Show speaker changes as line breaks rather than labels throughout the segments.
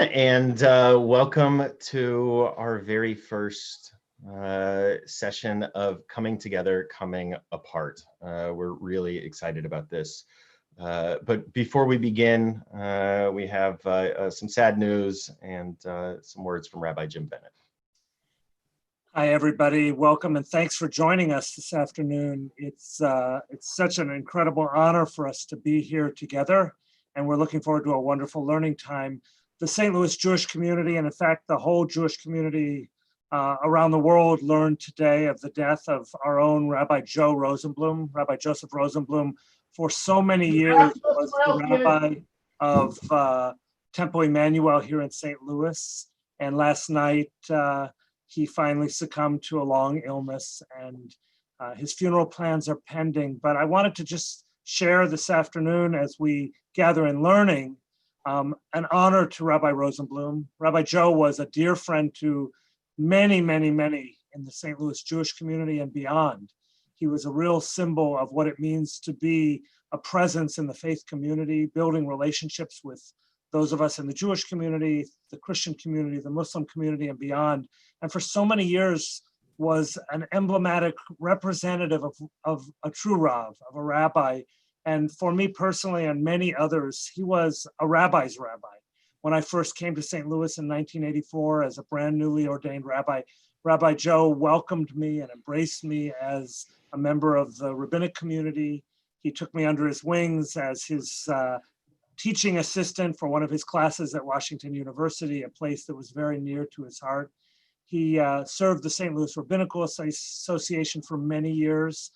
And welcome to our very first session of Coming Together, Coming Apart. We're really excited about this. But before we begin, we have some sad news and some words from Rabbi Jim Bennett.
Hi, everybody. Welcome and thanks for joining us this afternoon. It's such an incredible honor for us to be here together, and we're looking forward to a wonderful learning time. The St. Louis Jewish community, and in fact, the whole Jewish community around the world learned today of the death of our own Rabbi Joe Rosenblum. Rabbi Joseph Rosenblum, for so many years, was the rabbi of Temple Emmanuel here in St. Louis. And last night, he finally succumbed to a long illness, and his funeral plans are pending. But I wanted to just share this afternoon, as we gather in learning, an honor to Rabbi Rosenblum. Rabbi Joe was a dear friend to many, many, many in the St. Louis Jewish community and beyond. He was a real symbol of what it means to be a presence in the faith community, building relationships with those of us in the Jewish community, the Christian community, the Muslim community, and beyond. And for so many years was an emblematic representative of a true Rav, of a rabbi. And for me personally and many others, he was a rabbi's rabbi. When I first came to St. Louis in 1984 as a brand newly ordained rabbi, Rabbi Joe welcomed me and embraced me as a member of the rabbinic community. He took me under his wings as his teaching assistant for one of his classes at Washington University, a place that was very near to his heart. He served the St. Louis Rabbinical Association for many years,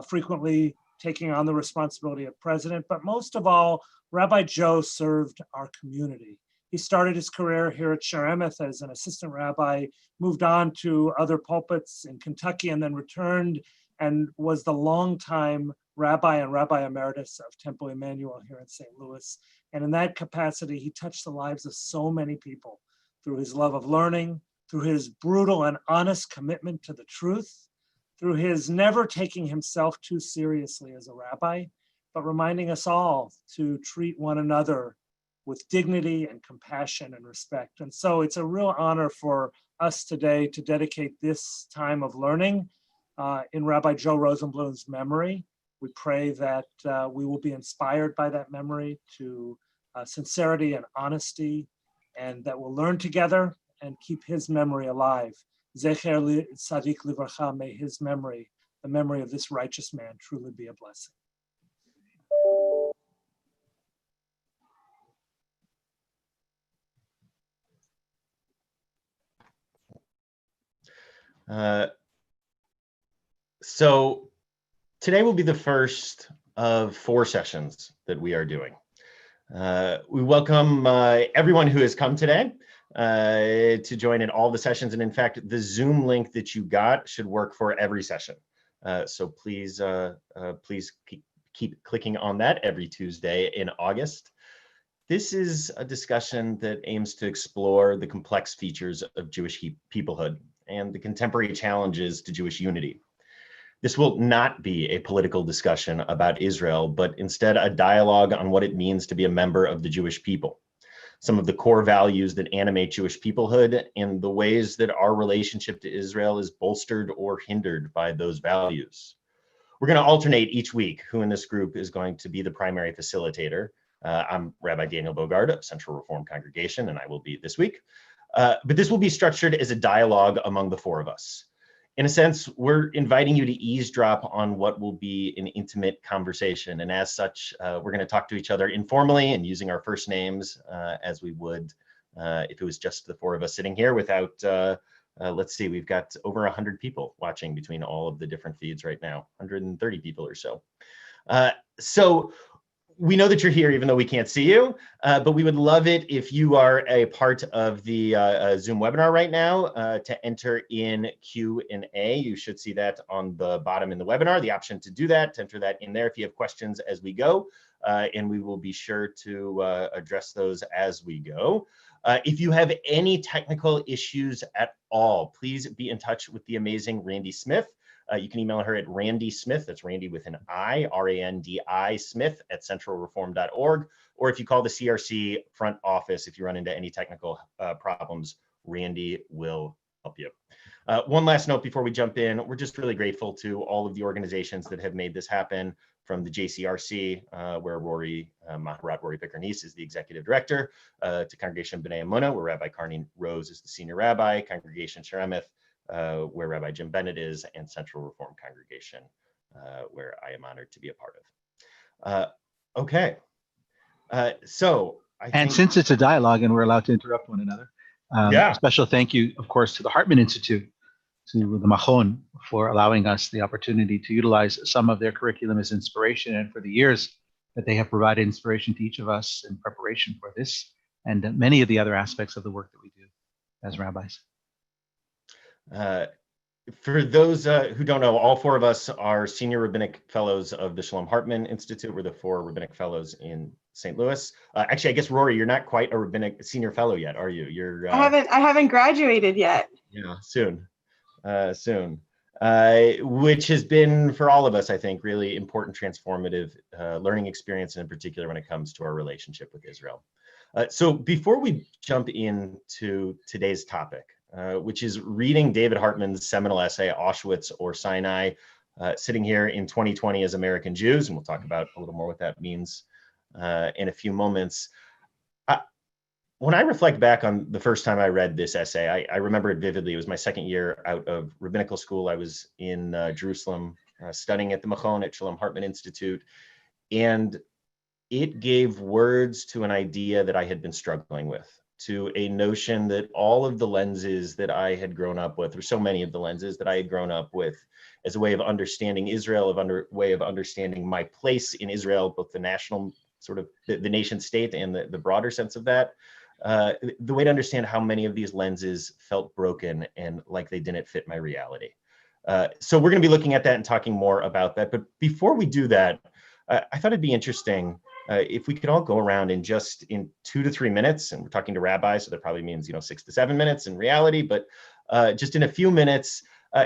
frequently taking on the responsibility of president. But most of all, Rabbi Joe served our community. He started his career here at Sheremet as an assistant rabbi, moved on to other pulpits in Kentucky, and then returned and was the longtime rabbi and rabbi emeritus of Temple Emmanuel here in St. Louis. And in that capacity, he touched the lives of so many people through his love of learning, through his brutal and honest commitment to the truth, through his never taking himself too seriously as a rabbi, but reminding us all to treat one another with dignity and compassion and respect. And so it's a real honor for us today to dedicate this time of learning in Rabbi Joe Rosenblum's memory. We pray that we will be inspired by that memory to sincerity and honesty, and that we'll learn together and keep his memory alive. Zecher Tzadik Livracha, may his memory, the memory of this righteous man, truly be a blessing.
So today will be the first of 4 sessions that we are doing. We welcome everyone who has come today to join in all the sessions. And in fact, the Zoom link that you got should work for every session. So please keep clicking on that every Tuesday in August. This is a discussion that aims to explore the complex features of Jewish peoplehood and the contemporary challenges to Jewish unity. This will not be a political discussion about Israel, but instead a dialogue on what it means to be a member of the Jewish people, some of the core values that animate Jewish peoplehood, and the ways that our relationship to Israel is bolstered or hindered by those values. We're going to alternate each week who in this group is going to be the primary facilitator. I'm Rabbi Daniel Bogard of Central Reform Congregation, and I will be this week. But this will be structured as a dialogue among the 4 of us. In a sense, we're inviting you to eavesdrop on what will be an intimate conversation. And as such, we're going to talk to each other informally and using our first names as we would if it was just the 4 of us sitting here without, let's see, we've got over 100 people watching between all of the different feeds right now, 130 people or so. So we know that you're here even though we can't see you, but we would love it if you are a part of the Zoom webinar right now to enter in Q&A. You should see that on the bottom in the webinar, the option to do that, to enter that in there if you have questions as we go, and we will be sure to address those as we go. If you have any technical issues at all, please be in touch with the amazing Randy Smith. You can email her at Randy Smith, that's Randy with an I, R-A-N-D-I Smith at centralreform.org. Or if you call the CRC front office, if you run into any technical problems, Randy will help you. One last note before we jump in, we're just really grateful to all of the organizations that have made this happen, from the JCRC, where Rory Picker-Nice is the executive director, to Congregation B'nai Emunah, where Rabbi Carney Rose is the senior rabbi, Congregation Sheremuth, where Rabbi Jim Bennett is, and Central Reform Congregation, where I am honored to be a part of. Okay, so I think,
since it's a dialogue and we're allowed to interrupt one another, a special thank you, of course, to the Hartman Institute, to the Machon, for allowing us the opportunity to utilize some of their curriculum as inspiration, and for the years that they have provided inspiration to each of us in preparation for this and many of the other aspects of the work that we do as rabbis.
For those who don't know, all four of us are senior rabbinic fellows of the Shalom Hartman Institute. We're the four rabbinic fellows in St. Louis. Actually, I guess, Rory, you're not quite a rabbinic senior fellow yet, are you? You're
I haven't graduated yet.
Yeah, soon. Which has been, for all of us, I think, really important, transformative learning experience, and in particular when it comes to our relationship with Israel. So before we jump into today's topic, which is reading David Hartman's seminal essay, Auschwitz or Sinai, sitting here in 2020 as American Jews, and we'll talk about a little more what that means in a few moments. When I reflect back on the first time I read this essay, I remember it vividly. It was my second year out of rabbinical school. I was in Jerusalem studying at the Machon at Shalom Hartman Institute, and it gave words to an idea that I had been struggling with, to a notion that all of the lenses that I had grown up with, or so many of the lenses that I had grown up with as a way of understanding Israel, way of understanding my place in Israel, both the national sort of the nation state and the broader sense of that, the way to understand how many of these lenses felt broken and like they didn't fit my reality. So we're going to be looking at that and talking more about that. But before we do that, I thought it'd be interesting if we could all go around in 2 to 3 minutes, and we're talking to rabbis, so that probably means 6 to 7 minutes in reality, but just in a few minutes,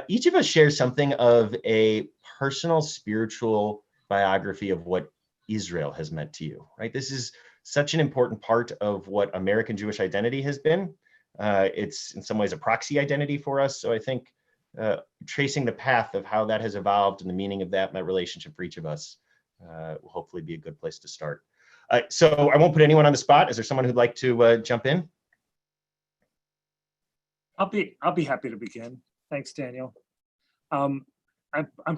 each of us shares something of a personal spiritual biography of what Israel has meant to you, right? This is such an important part of what American Jewish identity has been. It's in some ways a proxy identity for us. So I think tracing the path of how that has evolved and the meaning of that, my relationship for each of us, will hopefully be a good place to start. So I won't put anyone on the spot. Is there someone who'd like to jump in?
I'll be happy to begin. Thanks, Daniel. I'm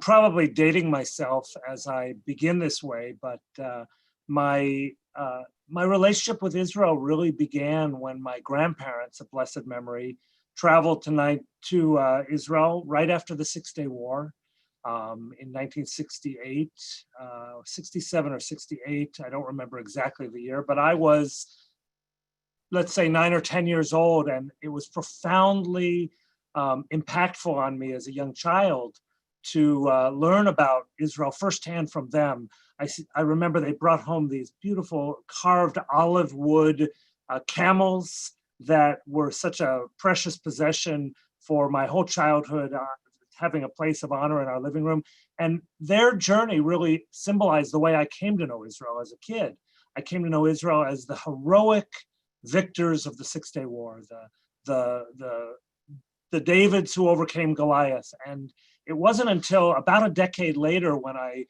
probably dating myself as I begin this way, but my relationship with Israel really began when my grandparents of blessed memory traveled to Israel right after the Six-Day War in 1968, 67 or 68. I don't remember exactly the year, but I was, let's say, 9 or 10 years old, and it was profoundly impactful on me as a young child to learn about Israel firsthand from them. I remember they brought home these beautiful carved olive wood camels that were such a precious possession for my whole childhood, having a place of honor in our living room. And their journey really symbolized the way I came to know Israel as a kid. I came to know Israel as the heroic victors of the Six-Day War, the Davids who overcame Goliath. And it wasn't until about a decade later when I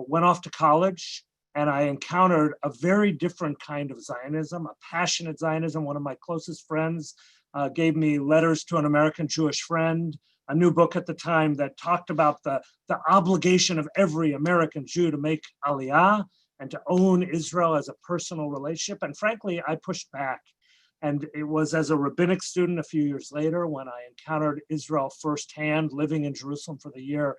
went off to college and I encountered a very different kind of Zionism, a passionate Zionism. One of my closest friends gave me Letters to an American Jewish Friend, a new book at the time that talked about the obligation of every American Jew to make Aliyah and to own Israel as a personal relationship. And frankly, I pushed back. And it was as a rabbinic student a few years later when I encountered Israel firsthand, living in Jerusalem for the year.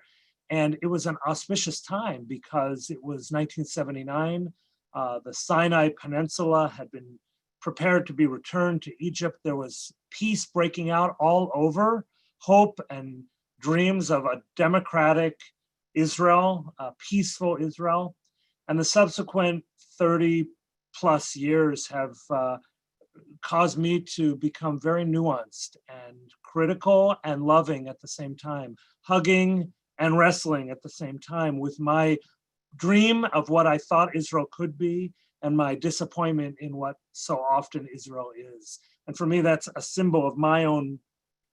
And it was an auspicious time because it was 1979. The Sinai Peninsula had been prepared to be returned to Egypt. There was peace breaking out all over, hope and dreams of a democratic Israel, a peaceful Israel. And the subsequent 30 plus years have caused me to become very nuanced and critical and loving at the same time, hugging and wrestling at the same time with my dream of what I thought Israel could be and my disappointment in what so often Israel is. And for me, that's a symbol of my own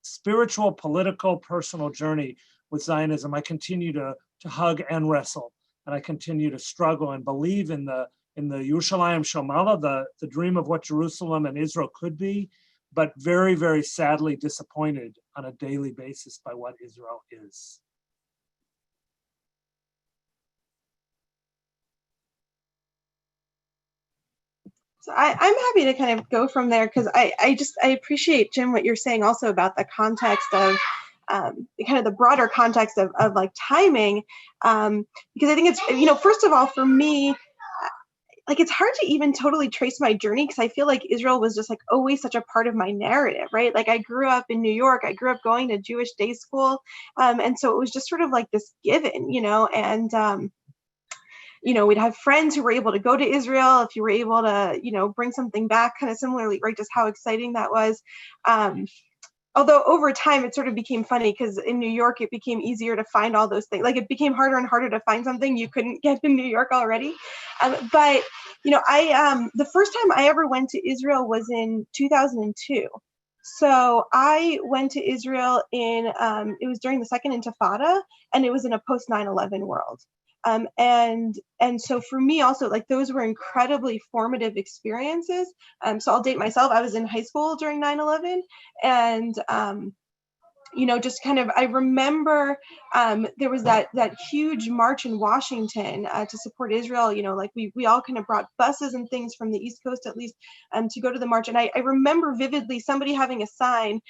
spiritual, political, personal journey with Zionism. I continue to hug and wrestle, and I continue to struggle and believe in the Yerushalayim Shomala, the dream of what Jerusalem and Israel could be, but very, very sadly disappointed on a daily basis by what Israel is.
So I'm happy to kind of go from there, because I appreciate, Jim, what you're saying also about the context of kind of the broader context of like timing, because I think it's, first of all, for me, like it's hard to even totally trace my journey, because I feel like Israel was just like always such a part of my narrative, right? Like I grew up in New York, I grew up going to Jewish day school, and so it was just sort of like this given, and we'd have friends who were able to go to Israel, if you were able to, bring something back kind of similarly, right? Just how exciting that was. Although over time, it sort of became funny, because in New York, it became easier to find all those things. Like it became harder and harder to find something you couldn't get in New York already. But the first time I ever went to Israel was in 2002. So I went to Israel it was during the second Intifada, and it was in a post 9/11 world. And so for me also, like those were incredibly formative experiences. So I'll date myself. I was in high school during 9/11, and just kind of, I remember there was that huge march in Washington to support Israel. Like we all kind of brought buses and things from the East Coast, at least, to go to the march. And I remember vividly somebody having a sign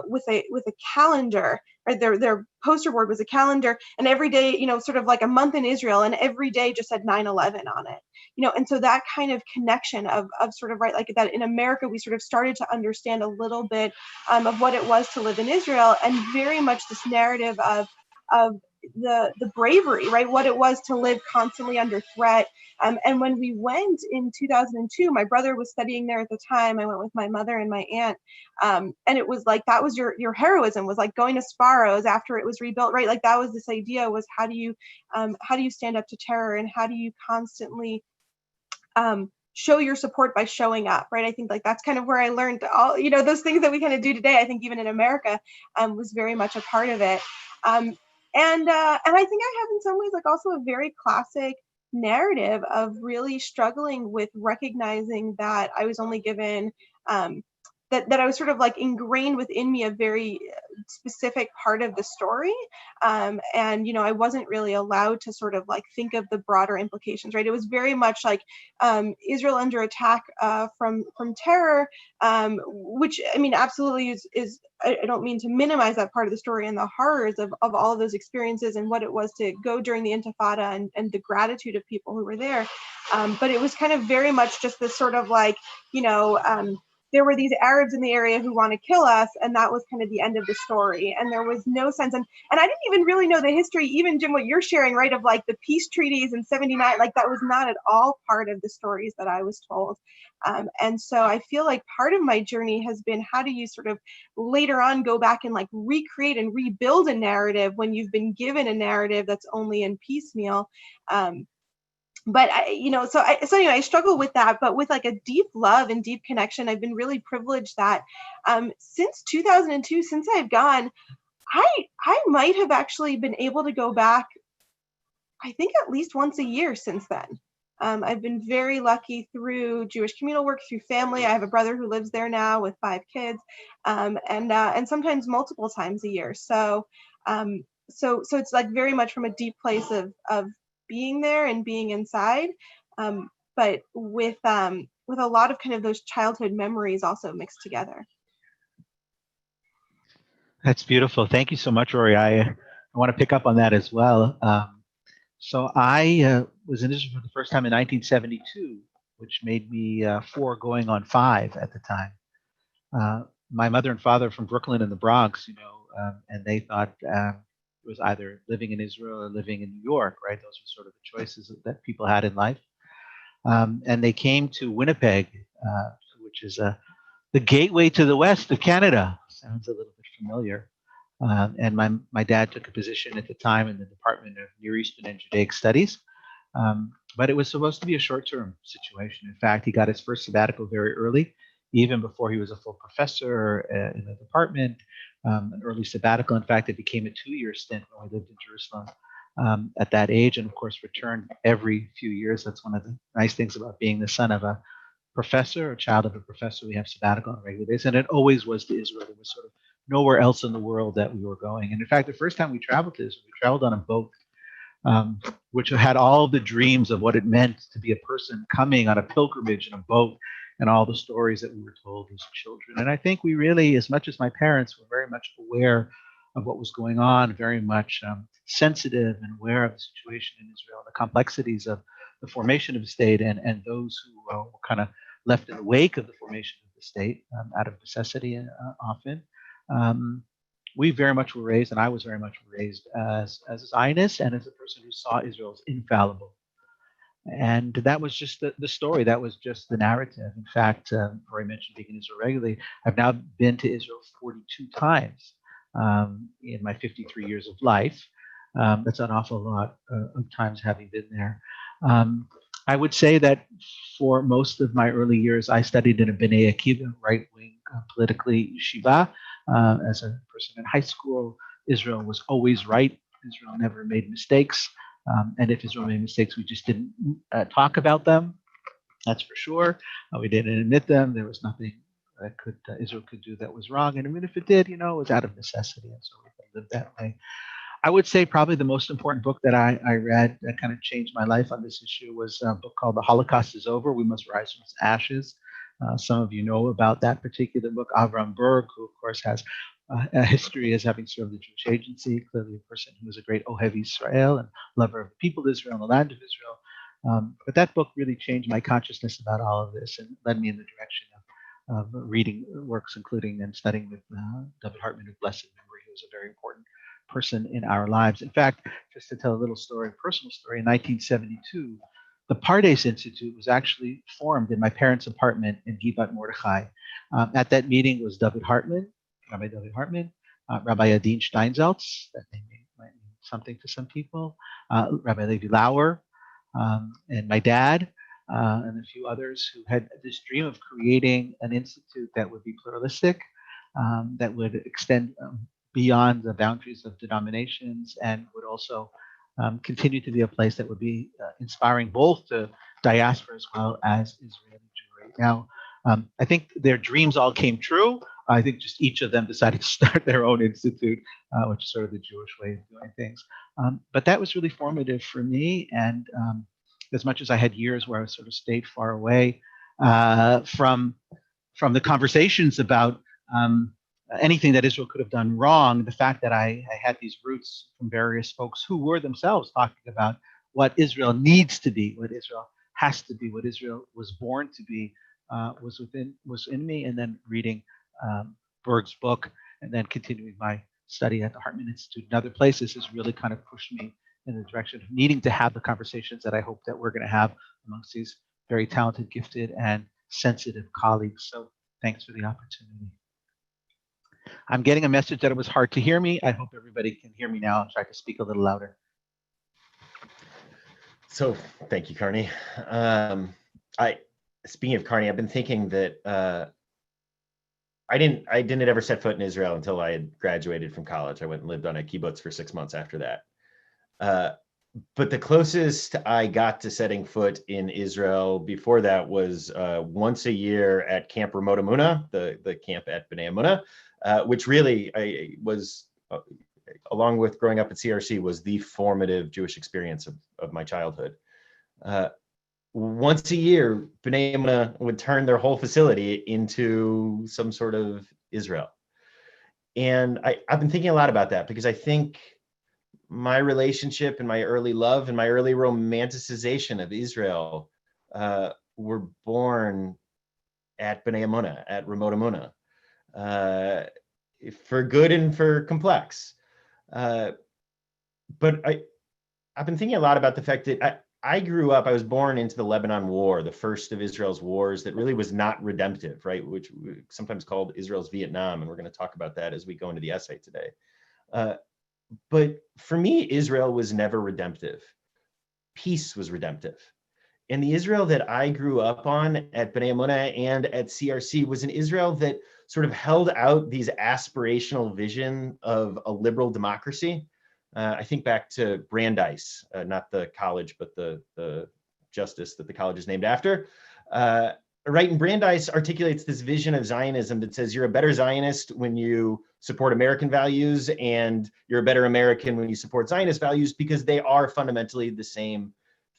with a calendar. Right, their poster board was a calendar, and every day, sort of like a month in Israel, and every day just said 9/11 on it. And so that kind of connection of sort of, right, like that in America, we sort of started to understand a little bit of what it was to live in Israel, and very much this narrative of the bravery, right, what it was to live constantly under threat. And when we went in 2002, my brother was studying there at the time. I went with my mother and my aunt, and it was like, that was your heroism, was like going to Sparrows after it was rebuilt, right? Like that was this idea, was how do you stand up to terror, and how do you constantly show your support by showing up, right? I think like that's kind of where I learned all, those things that we kind of do today. I think even in America was very much a part of it. And I think I have in some ways like also a very classic narrative of really struggling with recognizing that I was only given that I was sort of like ingrained within me a very specific part of the story. And, I wasn't really allowed to sort of like think of the broader implications, right? It was very much like Israel under attack from terror, which, I mean, absolutely is I don't mean to minimize that part of the story and the horrors of all of those experiences and what it was to go during the Intifada and the gratitude of people who were there. But it was kind of very much just this sort of like, there were these Arabs in the area who want to kill us, and that was kind of the end of the story. And there was no sense, and I didn't even really know the history, even Jim, what you're sharing, right, of like the peace treaties in 79, like that was not at all part of the stories that I was told. And so I feel like part of my journey has been, how do you sort of later on go back and like recreate and rebuild a narrative when you've been given a narrative that's only in piecemeal. But so anyway, I struggle with that, but with like a deep love and deep connection. I've been really privileged that since 2002, since I've gone, I might have actually been able to go back, I think at least once a year since then. I've been very lucky through Jewish communal work, through family. I have a brother who lives there now with 5 kids, and sometimes multiple times a year. So it's like very much from a deep place of being there and being inside, but with a lot of kind of those childhood memories also mixed together.
That's beautiful. Thank you so much, Rory. I want to pick up on that as well. So I was in Israel for the first time in 1972, which made me 4 going on 5 at the time. My mother and father from Brooklyn and the Bronx, and they thought it was either living in Israel or living in New York, right? Those were sort of the choices that people had in life. And they came to Winnipeg, which is the gateway to the west of Canada. Sounds a little bit familiar. And my dad took a position at the time in the Department of Near Eastern and Judaic Studies. But it was supposed to be a short-term situation. In fact, he got his first sabbatical very early, even before he was a full professor in the department, an early sabbatical. In fact, it became a 2-year stint when we lived in Jerusalem at that age, and of course returned every few years. That's one of the nice things about being the son of a professor or child of a professor. We have sabbatical on a regular basis, and it always was to Israel. There was sort of nowhere else in the world that we were going. And in fact, the first time we traveled to Israel, we traveled on a boat, which had all the dreams of what it meant to be a person coming on a pilgrimage in a boat, and all the stories that we were told as children. And I think we really, as much as my parents, were very much aware of what was going on, very much sensitive and aware of the situation in Israel, the complexities of the formation of the state, and those who were kind of left in the wake of the formation of the state out of necessity often. We very much were raised, and I was very much raised as a Zionist and as a person who saw Israel as infallible. And that was just the story. That was just the narrative. In fact, before I mentioned being in Israel regularly, I've now been to Israel 42 times in my 53 years of life. That's an awful lot of times having been there. I would say that for most of my early years, I studied in a B'nai Akiva, right-wing, politically yeshiva. As a person in high school, Israel was always right. Israel never made mistakes. And if Israel made mistakes, we just didn't talk about them. That's for sure. We didn't admit them. There was nothing that Israel could do that was wrong. And even if it did, it was out of necessity. And so we lived that way. I would say probably the most important book that I read that kind of changed my life on this issue was a book called The Holocaust is Over, We Must Rise from Its Ashes. Some of you know about that particular book. Avram Berg, who of course has a history as having served the Jewish Agency, clearly a person who was a great Ohev Israel and lover of the people of Israel and the land of Israel. But that book really changed my consciousness about all of this and led me in the direction of reading works, including and studying with David Hartman of blessed memory, who was a very important person in our lives. In fact, just to tell a little story, personal story, in 1972, the Pardes Institute was actually formed in my parents' apartment in Givat Mordechai. At that meeting was David Hartman, Rabbi David Hartman, Rabbi Adin Steinsaltz, that name might mean something to some people, Rabbi Levi Lauer, and my dad, and a few others who had this dream of creating an institute that would be pluralistic, that would extend beyond the boundaries of denominations, and would also continue to be a place that would be inspiring both to diaspora as well as Israeli Jewry. Now, I think their dreams all came true. I think just each of them decided to start their own institute, which is sort of the Jewish way of doing things. But that was really formative for me. And as much as I had years where I sort of stayed far away from the conversations about anything that Israel could have done wrong, the fact that I had these roots from various folks who were themselves talking about what Israel needs to be, what Israel has to be, what Israel was born to be, was in me. And then reading Berg's book and then continuing my study at the Hartman Institute and other places has really kind of pushed me in the direction of needing to have the conversations that I hope that we're going to have amongst these very talented, gifted, and sensitive colleagues. So thanks for the opportunity. I'm getting a message that it was hard to hear me. I hope everybody can hear me now. I'll try to speak a little louder.
So thank you, Carney. Speaking of Carney, I've been thinking that I didn't ever set foot in Israel until I had graduated from college. I went and lived on a kibbutz for 6 months after that. But the closest I got to setting foot in Israel before that was once a year at Camp Ramot Emunah, the camp at B'nai Emunah, which really was, along with growing up at CRC, was the formative Jewish experience of my childhood. Once a year, B'nai Emunah would turn their whole facility into some sort of Israel. And I've been thinking a lot about that because I think my relationship and my early love and my early romanticization of Israel were born at B'nai Emunah, at Ramot Emunah, for good and for complex. But I've been thinking a lot about the fact that I grew up, I was born into the Lebanon War, the first of Israel's wars that really was not redemptive, right? Which we sometimes called Israel's Vietnam. And we're going to talk about that as we go into the essay today. But for me, Israel was never redemptive. Peace was redemptive. And the Israel that I grew up on at B'nai Emunah and at CRC was an Israel that sort of held out these aspirational vision of a liberal democracy. I think back to Brandeis, not the college, but the justice that the college is named after. Right, and Brandeis articulates this vision of Zionism that says you're a better Zionist when you support American values, and you're a better American when you support Zionist values, because they are fundamentally the same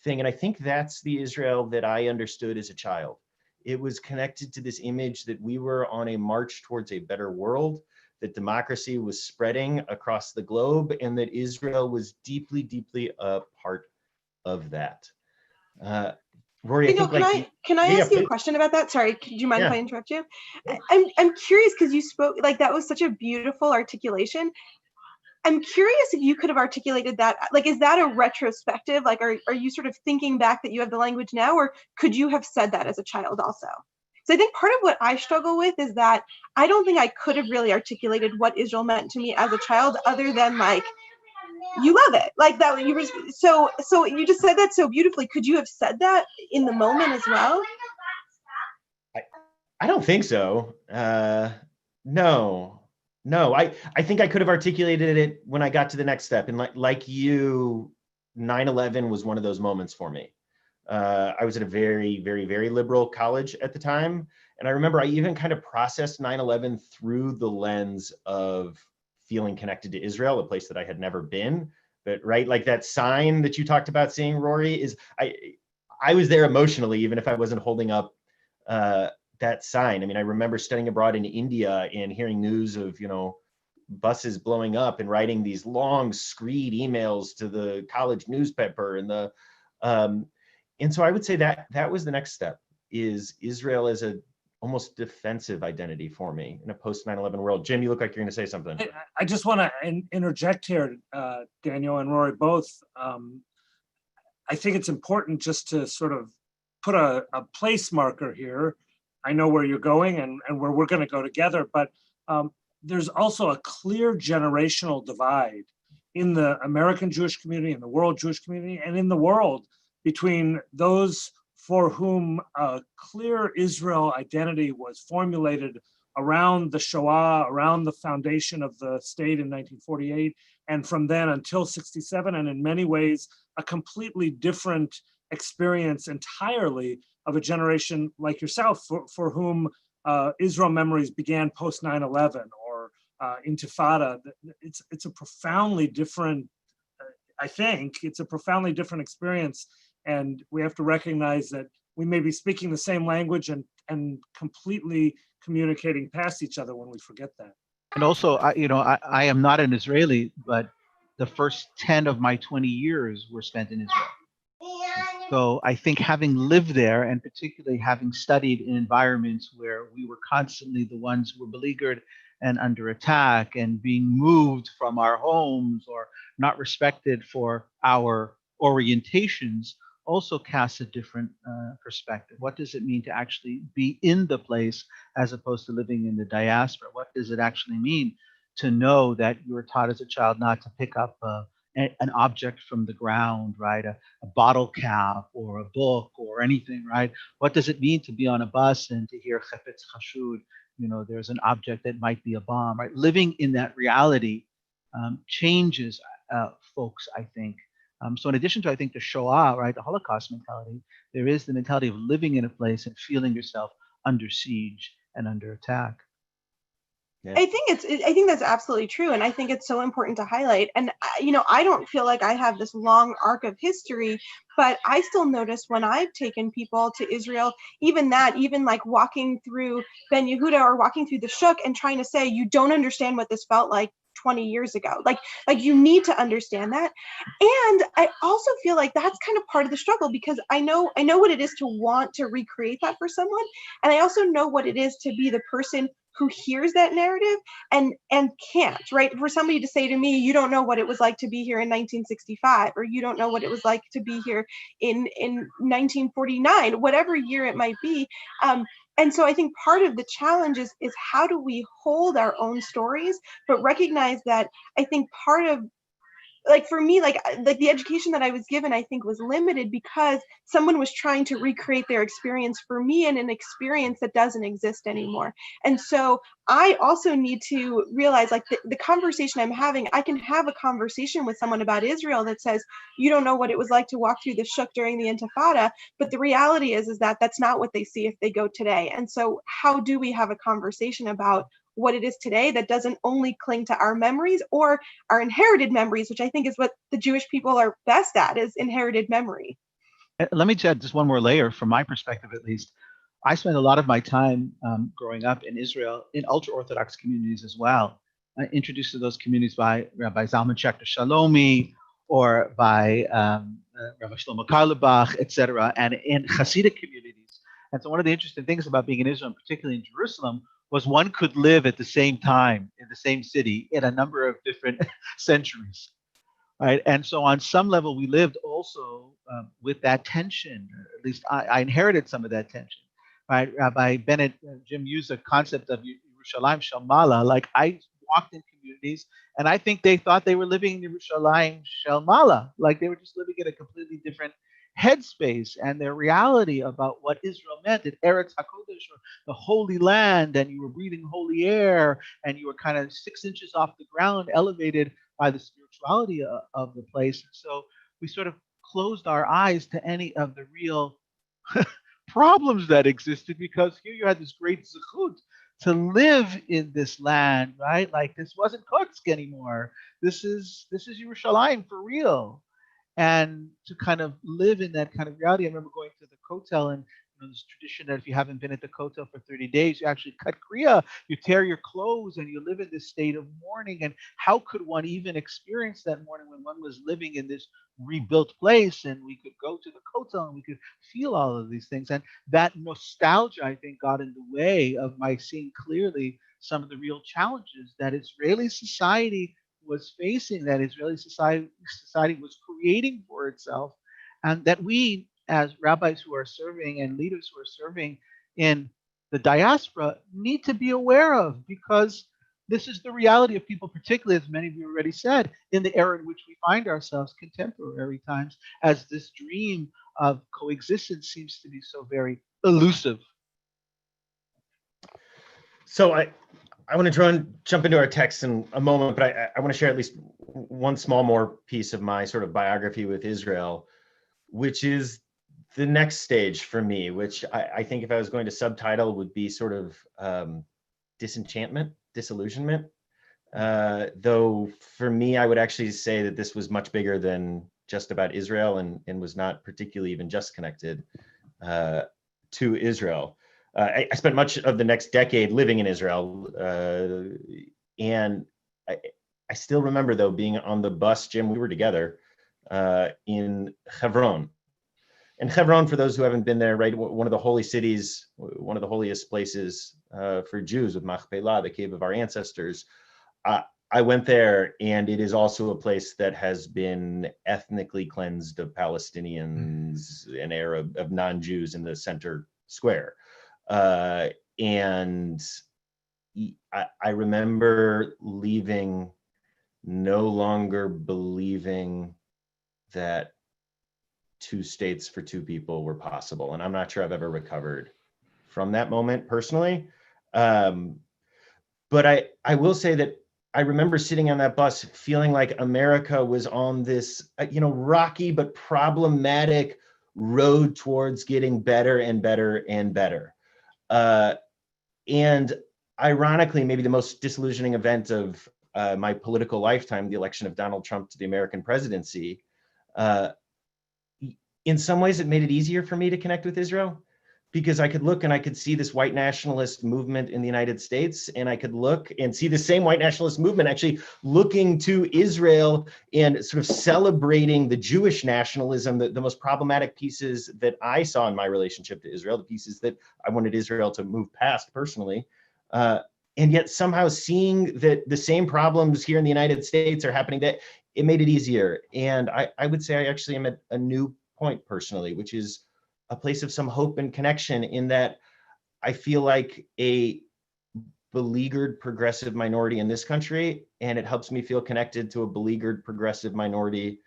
thing. And I think that's the Israel that I understood as a child. It was connected to this image that we were on a march towards a better world, that democracy was spreading across the globe, and that Israel was deeply, deeply a part of that. Rory,
can I ask you a question about that? Sorry, do you mind if I interrupt you? I'm curious, because you spoke, like, that was such a beautiful articulation. I'm curious if you could have articulated that, like, is that a retrospective? Like, are you sort of thinking back that you have the language now, or could you have said that as a child also? So I think part of what I struggle with is that I don't think I could have really articulated what Israel meant to me as a child, other than like, you love it, like that. You were so you just said that so beautifully. Could you have said that in the moment as well?
I don't think so. No, I think I could have articulated it when I got to the next step. And like you, 9/11 was one of those moments for me. I was at a very, very, very liberal college at the time. And I remember I even kind of processed 9/11 through the lens of feeling connected to Israel, a place that I had never been. But right, like that sign that you talked about seeing, Rory, is I was there emotionally, even if I wasn't holding up that sign. I mean, I remember studying abroad in India and hearing news of, buses blowing up and writing these long screed emails to the college newspaper, and so I would say that was the next step, is Israel as a almost defensive identity for me in a post 9/11 world. Jim, you look like you're going to say something.
I just want to interject here, Daniel and Rory both. I think it's important just to sort of put a place marker here. I know where you're going and where we're going to go together, but there's also a clear generational divide in the American Jewish community, in the world Jewish community, and in the world, between those for whom a clear Israel identity was formulated around the Shoah, around the foundation of the state in 1948, and from then until 67, and in many ways, a completely different experience entirely of a generation like yourself, for whom Israel memories began post 9/11 or Intifada. It's a profoundly different, I think, it's a profoundly different experience. And we have to recognize that we may be speaking the same language and completely communicating past each other when we forget that.
And also, I am not an Israeli, but the first 10 of my 20 years were spent in Israel. So I think having lived there, and particularly having studied in environments where we were constantly the ones who were beleaguered and under attack and being moved from our homes or not respected for our orientations, also casts a different perspective. What does it mean to actually be in the place as opposed to living in the diaspora? What does it actually mean to know that you were taught as a child not to pick up an object from the ground, right? A bottle cap or a book or anything, right? What does it mean to be on a bus and to hear chafetz chashud? There's an object that might be a bomb, right? Living in that reality changes folks, I think. So in addition to, I think, the Shoah, right, the Holocaust mentality, there is the mentality of living in a place and feeling yourself under siege and under attack.
Yeah. I think that's absolutely true, and I think it's so important to highlight. And I don't feel like I have this long arc of history, but I still notice when I've taken people to Israel, even like walking through Ben Yehuda or walking through the Shuk and trying to say, you don't understand what this felt like 20 years ago. Like you need to understand that. And I also feel like that's kind of part of the struggle, because I know what it is to want to recreate that for someone, and I also know what it is to be the person who hears that narrative and can't, right? For somebody to say to me, you don't know what it was like to be here in 1965, or you don't know what it was like to be here in 1949, whatever year it might be. And so I think part of the challenge is how do we hold our own stories, but recognize that I think part of, like, for me, like the education that I was given, I think was limited because someone was trying to recreate their experience for me in an experience that doesn't exist anymore. And so I also need to realize, like, the conversation I'm having, I can have a conversation with someone about Israel that says, you don't know what it was like to walk through the shuk during the Intifada. But the reality is that that's not what they see if they go today. And so how do we have a conversation about what it is today that doesn't only cling to our memories or our inherited memories, which I think is what the Jewish people are best at, is inherited memory.
Let me add just one more layer from my perspective, at least. I spent a lot of my time growing up in Israel in ultra-Orthodox communities as well. Introduced to those communities by Rabbi Zalman Schachter Shalomi or by Rabbi Shlomo Karlebach, etc., and in Hasidic communities. And so one of the interesting things about being in Israel, and particularly in Jerusalem, was one could live at the same time in the same city in a number of different centuries, right? And so on some level, we lived also with that tension, or at least I inherited some of that tension, right? Rabbi Bennett, Jim used the concept of Yerushalayim Shel Mala. Like, I walked in communities and I think they thought they were living in Yerushalayim Shel Mala, like they were just living in a completely different headspace, and their reality about what Israel meant in Eretz HaKodesh, or the Holy Land, and you were breathing holy air, and you were kind of 6 inches off the ground, elevated by the spirituality of the place. So we sort of closed our eyes to any of the real problems that existed, because here you had this great zechut to live in this land, right? Like, this wasn't Kotsk anymore. This is Yerushalayim for real. And to kind of live in that kind of reality. I remember going to the Kotel, and this tradition that if you haven't been at the Kotel for 30 days, you actually cut kriya, you tear your clothes, and you live in this state of mourning. And how could one even experience that mourning when one was living in this rebuilt place, and we could go to the Kotel and we could feel all of these things? And that nostalgia, I think, got in the way of my seeing clearly some of the real challenges that Israeli society was facing, that Israeli society was creating for itself, and that we, as rabbis who are serving and leaders who are serving in the diaspora, need to be aware of, because this is the reality of people, particularly, as many of you already said, in the era in which we find ourselves, contemporary times, as this dream of coexistence seems to be so very elusive.
So I want to try and jump into our text in a moment, but I want to share at least one small more piece of my sort of biography with Israel, which is the next stage for me, which I think if I was going to subtitle would be sort of disenchantment, disillusionment. Though for me, I would actually say that this was much bigger than just about Israel, and was not particularly even just connected to Israel. I spent much of the next decade living in Israel, and I still remember, though, being on the bus, Jim, we were together in Hebron. And Hebron, for those who haven't been there, right, one of the holy cities, one of the holiest places for Jews, with Machpelah, the cave of our ancestors. I went there, and it is also a place that has been ethnically cleansed of Palestinians and Arab, of non-Jews in the center square. And I remember leaving no longer believing that two states for two people were possible. And I'm not sure I've ever recovered from that moment personally. But I will say that I remember sitting on that bus feeling like America was on this, rocky but problematic road towards getting better and better and better. And ironically, maybe the most disillusioning event of my political lifetime, the election of Donald Trump to the American presidency, in some ways it made it easier for me to connect with Israel, because I could look and I could see this white nationalist movement in the United States, and I could look and see the same white nationalist movement actually looking to Israel and sort of celebrating the Jewish nationalism, the most problematic pieces that I saw in my relationship to Israel, the pieces that I wanted Israel to move past personally. And yet somehow seeing that the same problems here in the United States are happening, that it made it easier. And I would say I actually am at a new point personally, which is a place of some hope and connection, in that I feel like a beleaguered progressive minority in this country, and it helps me feel connected to a beleaguered progressive minority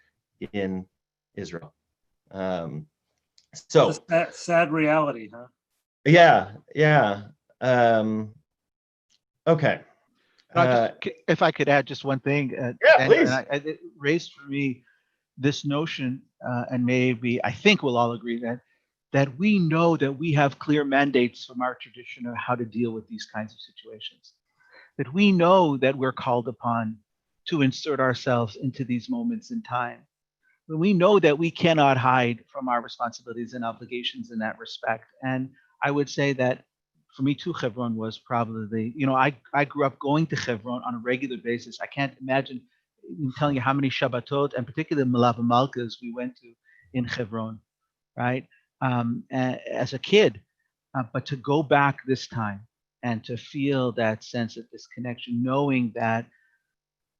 in Israel. So
sad reality, huh?
Yeah. Okay.
If I could add just one thing,
Please.
It raised for me this notion, and maybe I think we'll all agree that we know that we have clear mandates from our tradition of how to deal with these kinds of situations. That we know that we're called upon to insert ourselves into these moments in time. We know that we cannot hide from our responsibilities and obligations in that respect. And I would say that for me too, Hebron was probably, I grew up going to Hebron on a regular basis. I can't imagine telling you how many Shabbatot, and particularly Malava Malkas, we went to in Hebron, right? As a kid, but to go back this time and to feel that sense of this connection, knowing that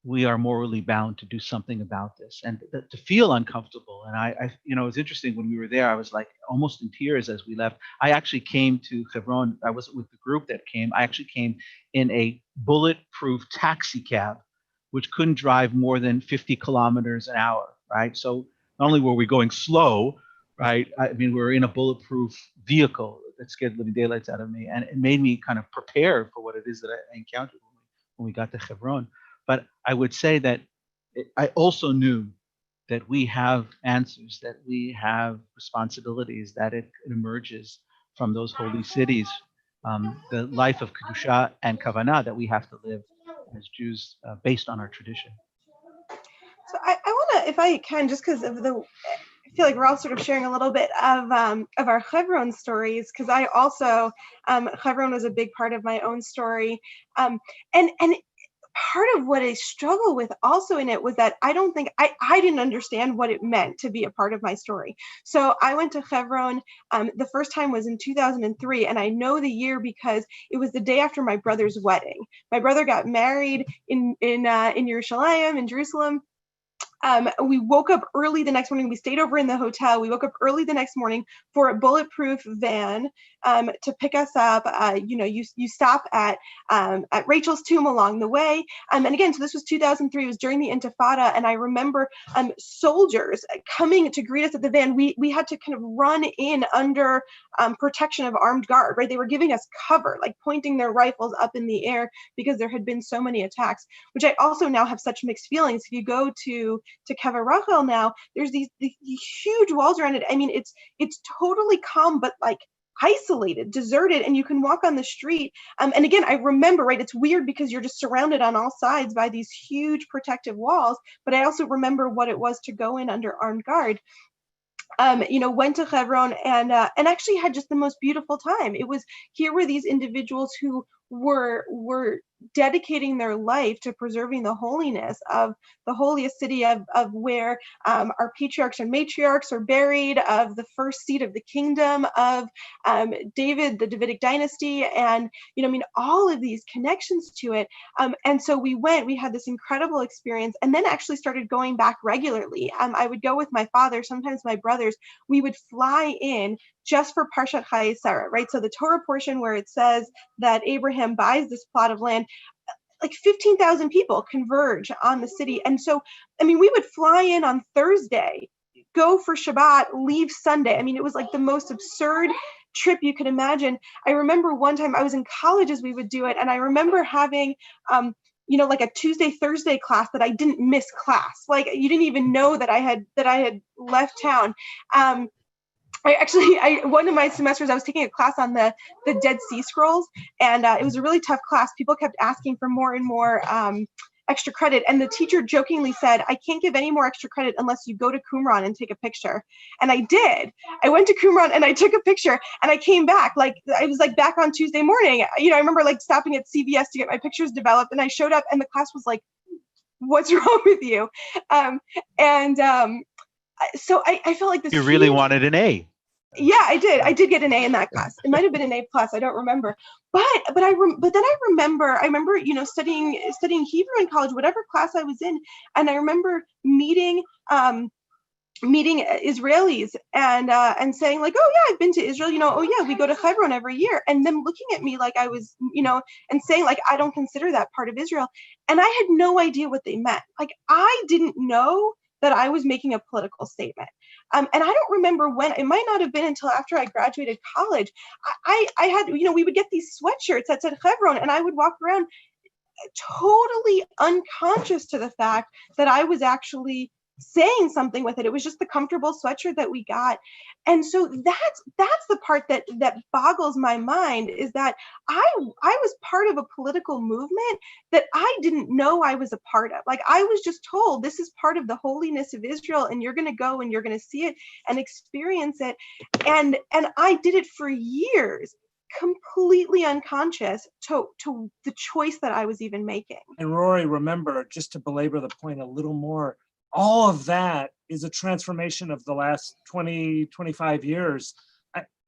we are morally bound to do something about this, and to feel uncomfortable. And I it was interesting when we were there, I was like almost in tears as we left. I actually came to Hebron. I wasn't with the group that came. I actually came in a bulletproof taxi cab, which couldn't drive more than 50 kilometers an hour, right? So not only were we going slow, right? I mean, we were in a bulletproof vehicle that scared the living daylights out of me, and it made me kind of prepare for what it is that I encountered when we got to Hebron. But I would say that I also knew that we have answers, that we have responsibilities, that it emerges from those holy cities, the life of Kedusha and Kavanah that we have to live as Jews based on our tradition.
So I want to, if I can, just because of I feel like we're all sort of sharing a little bit of our Hebron stories, because I also, Hebron was a big part of my own story. And part of what I struggle with also in it was that I don't think I didn't understand what it meant to be a part of my story. So I went to Hebron. The first time was in 2003, and I know the year because it was the day after my brother's wedding. My brother got married in Yerushalayim, in Jerusalem. We woke up early the next morning. We stayed over in the hotel. We woke up early the next morning for a bulletproof van to pick us up. You stop at Rachel's tomb along the way. And again, so this was 2003. It was during the Intifada, and I remember soldiers coming to greet us at the van. We had to kind of run in under protection of armed guard. Right, they were giving us cover, like pointing their rifles up in the air because there had been so many attacks. Which I also now have such mixed feelings. If you go to Kever Rachel now, there's these huge walls around it. I mean, it's totally calm, but like isolated, deserted, and you can walk on the street. And again, I remember, right, it's weird because you're just surrounded on all sides by these huge protective walls, but I also remember what it was to go in under armed guard. Went to Hebron and actually had just the most beautiful time. Here were these individuals who were dedicating their life to preserving the holiness of the holiest city of where our patriarchs and matriarchs are buried, of the first seat of the kingdom of David, the Davidic dynasty, and all of these connections to it. And so we had this incredible experience, and then actually started going back regularly. I would go with my father, sometimes my brothers. We would fly in just for Parshat Chayei Sarah, right? So the Torah portion where it says that Abraham buys this plot of land, like 15,000 people converge on the city. And so, we would fly in on Thursday, go for Shabbat, leave Sunday. It was like the most absurd trip you could imagine. I remember one time I was in college as we would do it, and I remember having like a Tuesday, Thursday class that I didn't miss class. Like you didn't even know that I had left town. One of my semesters, I was taking a class on the Dead Sea Scrolls, and it was a really tough class. People kept asking for more and more extra credit, and the teacher jokingly said, "I can't give any more extra credit unless you go to Qumran and take a picture." And I did. I went to Qumran and I took a picture, and I came back. Like I was like back on Tuesday morning. I remember like stopping at CVS to get my pictures developed, and I showed up, and the class was like, "What's wrong with you?" So I felt like this.
You really wanted an A.
Yeah, I did. I did get an A in that class. It might have been an A+. I don't remember. But then I remember, studying Hebrew in college, whatever class I was in, and I remember meeting meeting Israelis and saying like, oh yeah, I've been to Israel, oh yeah, we go to Hebron every year, and them looking at me like I was, and saying like, I don't consider that part of Israel. And I had no idea what they meant. Like, I didn't know that I was making a political statement. And I don't remember when. It might not have been until after I graduated college. I had, we would get these sweatshirts that said Hebron, and I would walk around totally unconscious to the fact that I was actually saying something with it. It was just the comfortable sweatshirt that we got. And so that's the part that boggles my mind, is that I was part of a political movement that I didn't know I was a part of. Like, I was just told this is part of the holiness of Israel, and you're going to go and you're going to see it and experience it. And I did it for years, completely unconscious to the choice that I was even making.
And Rory, remember, just to belabor the point a little more, all of that is a transformation of the last 20, 25 years.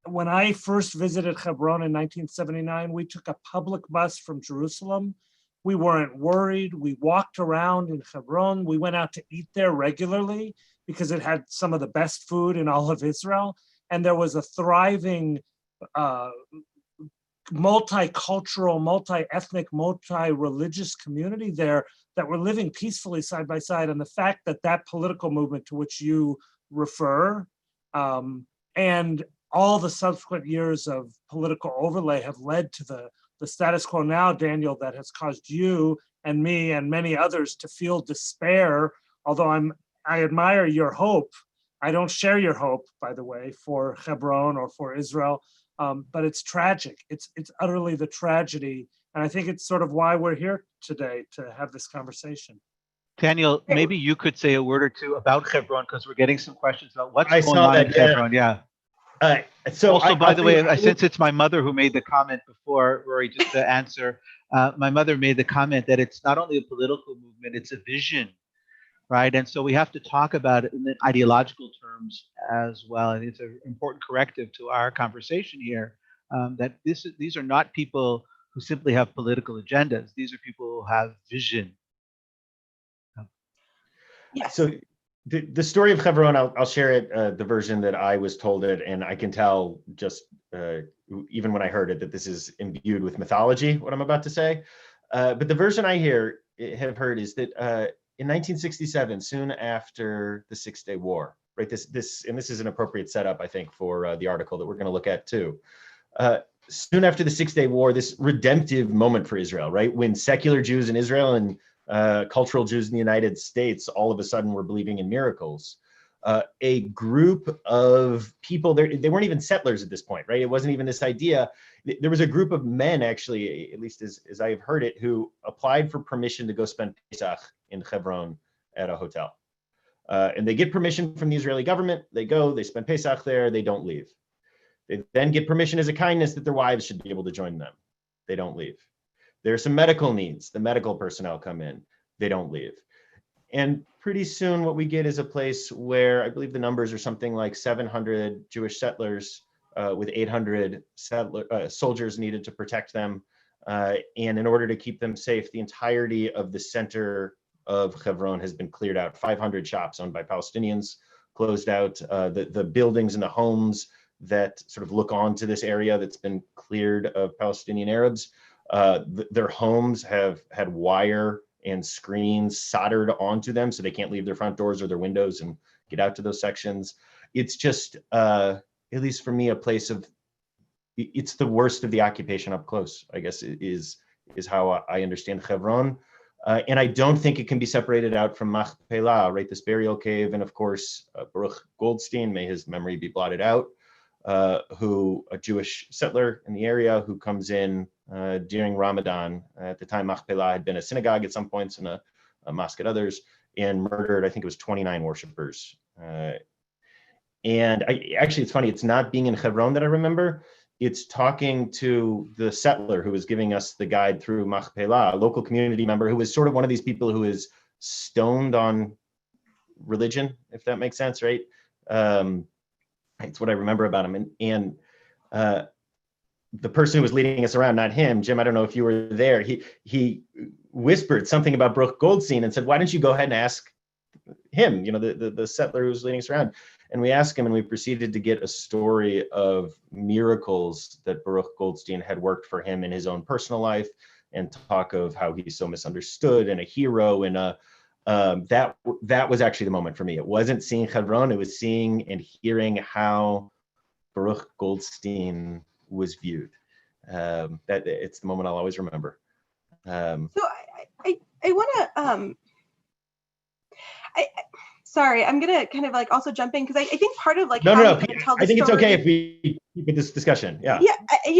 When I first visited Hebron in 1979, we took a public bus from Jerusalem. We weren't worried. We walked around in Hebron. We went out to eat there regularly because it had some of the best food in all of Israel. And there was a thriving multicultural, multi-ethnic, multi-religious community there that were living peacefully side by side. And the fact that that political movement to which you refer, and all the subsequent years of political overlay have led to the status quo now, Daniel, that has caused you and me and many others to feel despair. Although I admire your hope. I don't share your hope, by the way, for Hebron or for Israel. But it's tragic. It's utterly the tragedy. And I think it's sort of why we're here today, to have this conversation.
Daniel, maybe you could say a word or two about Hebron, because we're getting some questions about what's going on in Hebron. Yeah.
So
also, by the way, since it's my mother who made the comment before, Rory, just to answer, my mother made the comment that it's not only a political movement, it's a vision, right? And so we have to talk about it in ideological terms as well. And it's an important corrective to our conversation here, that these are not people who simply have political agendas. These are people who have vision.
Yes.
So the story of Hebron, I'll share it, the version that I was told it, and I can tell just even when I heard it that this is imbued with mythology, what I'm about to say. But the version I have heard is that in 1967, soon after the Six-Day War, right? This is an appropriate setup, I think, for the article that we're going to look at too. Soon after the Six-Day War, this redemptive moment for Israel, right? When secular Jews in Israel and cultural Jews in the United States all of a sudden were believing in miracles. A group of people, they weren't even settlers at this point, right? It wasn't even this idea. There was a group of men, actually, at least as I have heard it, who applied for permission to go spend Pesach in Hebron at a hotel. And they get permission from the Israeli government. They go, they spend Pesach there, they don't leave. They then get permission as a kindness that their wives should be able to join them. They don't leave. There are some medical needs. The medical personnel come in. They don't leave. And pretty soon what we get is a place where I believe the numbers are something like 700 Jewish settlers with 800 soldiers needed to protect them. And in order to keep them safe, the entirety of the center of Hebron has been cleared out. 500 shops owned by Palestinians closed out. The buildings and the homes that sort of look onto this area that's been cleared of Palestinian Arabs, their homes have had wire and screens soldered onto them so they can't leave their front doors or their windows and get out to those sections. It's just, at least for me, a place of, it's the worst of the occupation up close, I guess, is how I understand Hebron. And I don't think it can be separated out from Machpelah, right? This burial cave. And of course, Baruch Goldstein, may his memory be blotted out, a Jewish settler in the area who comes in during Ramadan. At the time, Machpelah had been a synagogue at some points and a mosque at others, and murdered, I think it was 29 worshipers. And actually, it's funny, it's not being in Hebron that I remember. It's talking to the settler who was giving us the guide through Machpelah, a local community member who was sort of one of these people who is stoned on religion, if that makes sense, right? It's what I remember about him. And the person who was leading us around, not him, Jim, I don't know if you were there, he whispered something about Baruch Goldstein and said, why don't you go ahead and ask him, the settler who was leading us around. And we asked him, and we proceeded to get a story of miracles that Baruch Goldstein had worked for him in his own personal life, and talk of how he's so misunderstood and a hero. And that was actually the moment for me. It wasn't seeing Hebron, it was seeing and hearing how Baruch Goldstein was viewed. That it's the moment I'll always remember.
So I want to sorry, I'm gonna kind of like also jump in because I think part of like
no,
how we tell the
I think
story,
it's okay if we keep this discussion. Yeah.
Yeah,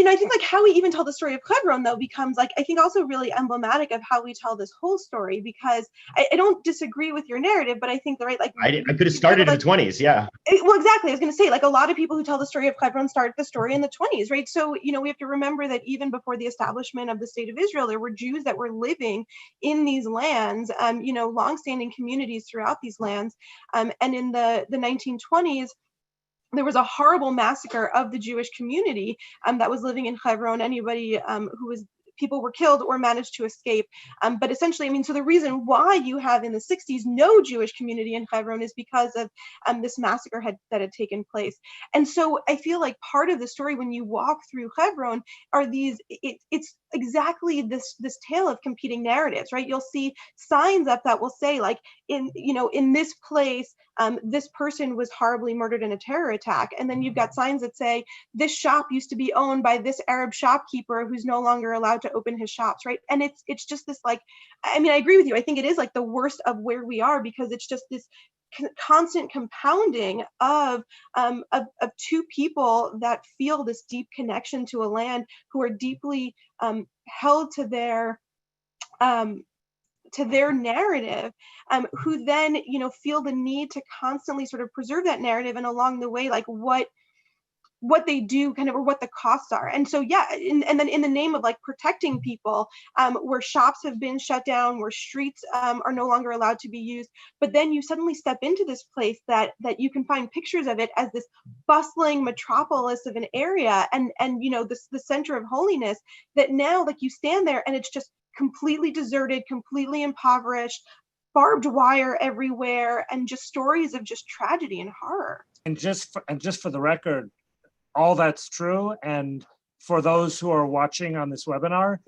I think like how we even tell the story of Hebron though becomes like I think also really emblematic of how we tell this whole story, because I don't disagree with your narrative, but I think the right like
I could have started in the 20s. Yeah.
Well, exactly. I was going to say, like, a lot of people who tell the story of Hebron start the story in the 20s, right? So, we have to remember that even before the establishment of the state of Israel, there were Jews that were living in these lands, longstanding communities throughout these lands. And in the 1920s, there was a horrible massacre of the Jewish community that was living in Hebron. Anybody people were killed or managed to escape. But essentially, so the reason why you have in the 60s no Jewish community in Hebron is because of this massacre that had taken place. And so I feel like part of the story when you walk through Hebron are it's exactly this tale of competing narratives, right? You'll see signs up that will say like, in this place, this person was horribly murdered in a terror attack. And then you've got signs that say, this shop used to be owned by this Arab shopkeeper who's no longer allowed to open his shops, right? And it's just this like, I agree with you. I think it is like the worst of where we are, because it's just this constant compounding of two people that feel this deep connection to a land, who are deeply held to their narrative, who then feel the need to constantly sort of preserve that narrative, and along the way like what they do kind of, or what the costs are. And so and then in the name of like protecting people, where shops have been shut down, where streets are no longer allowed to be used, but then you suddenly step into this place that you can find pictures of it as this bustling metropolis of an area, and the center of holiness, that now like you stand there and it's just completely deserted, completely impoverished, barbed wire everywhere, and just stories of just tragedy and horror.
And just for the record, all that's true. And for those who are watching on this webinar,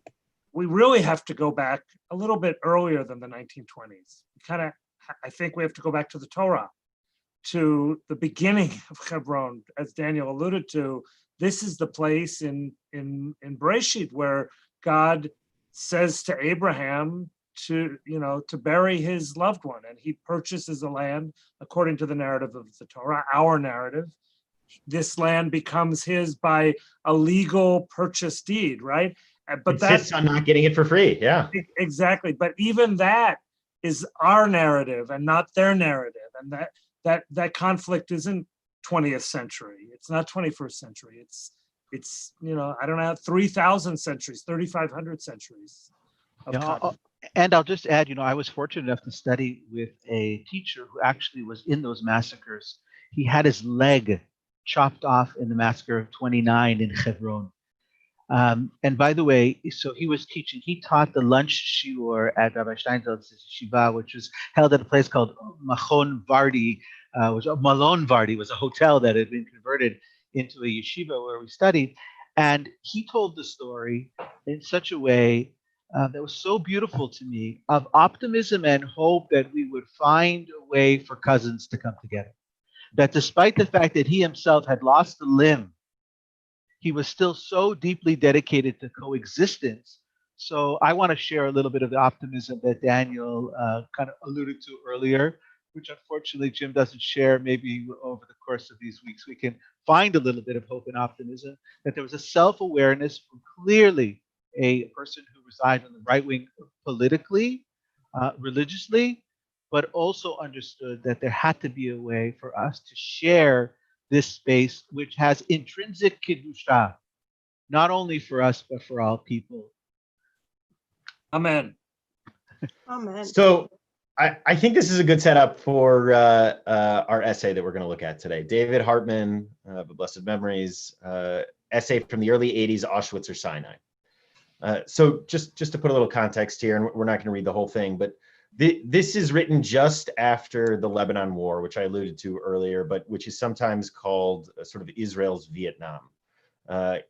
we really have to go back a little bit earlier than the 1920s. I think we have to go back to the Torah, to the beginning of Hebron, as Daniel alluded to. This is the place in Bereshit where God says to Abraham to bury his loved one, and he purchases the land according to the narrative of the Torah, our narrative. This land becomes his by a legal purchase deed, right? But
that's on not getting it for free. Yeah,
exactly. But even that is our narrative and not their narrative, and that conflict isn't 20th century. It's not 21st century. It's I don't know, 3,000 centuries, 3,500 centuries.
And I'll just add, I was fortunate enough to study with a teacher who actually was in those massacres. He had his leg chopped off in the massacre of 29 in Hebron. And by the way, so he taught the lunch shiur at Rabbi Steinfeld's yeshiva, which was held at a place called Malon Vardi, Malon Vardi was a hotel that had been converted into a yeshiva where we studied. And he told the story in such a way that was so beautiful to me, of optimism and hope that we would find a way for cousins to come together. That despite the fact that he himself had lost a limb, he was still so deeply dedicated to coexistence. So I want to share a little bit of the optimism that Daniel kind of alluded to earlier, which unfortunately Jim doesn't share. Maybe over the course of these weeks, we can find a little bit of hope and optimism, that there was a self-awareness from clearly a person who resides on the right wing politically, religiously, but also understood that there had to be a way for us to share this space, which has intrinsic kedusha, not only for us, but for all people.
Amen.
Amen.
So I think this is a good setup for our essay that we're going to look at today. David Hartman, of Blessed Memories, essay from the early 80s, Auschwitz or Sinai. So just to put a little context here, and we're not going to read the whole thing, but This is written just after the Lebanon War, which I alluded to earlier, but which is sometimes called sort of Israel's Vietnam,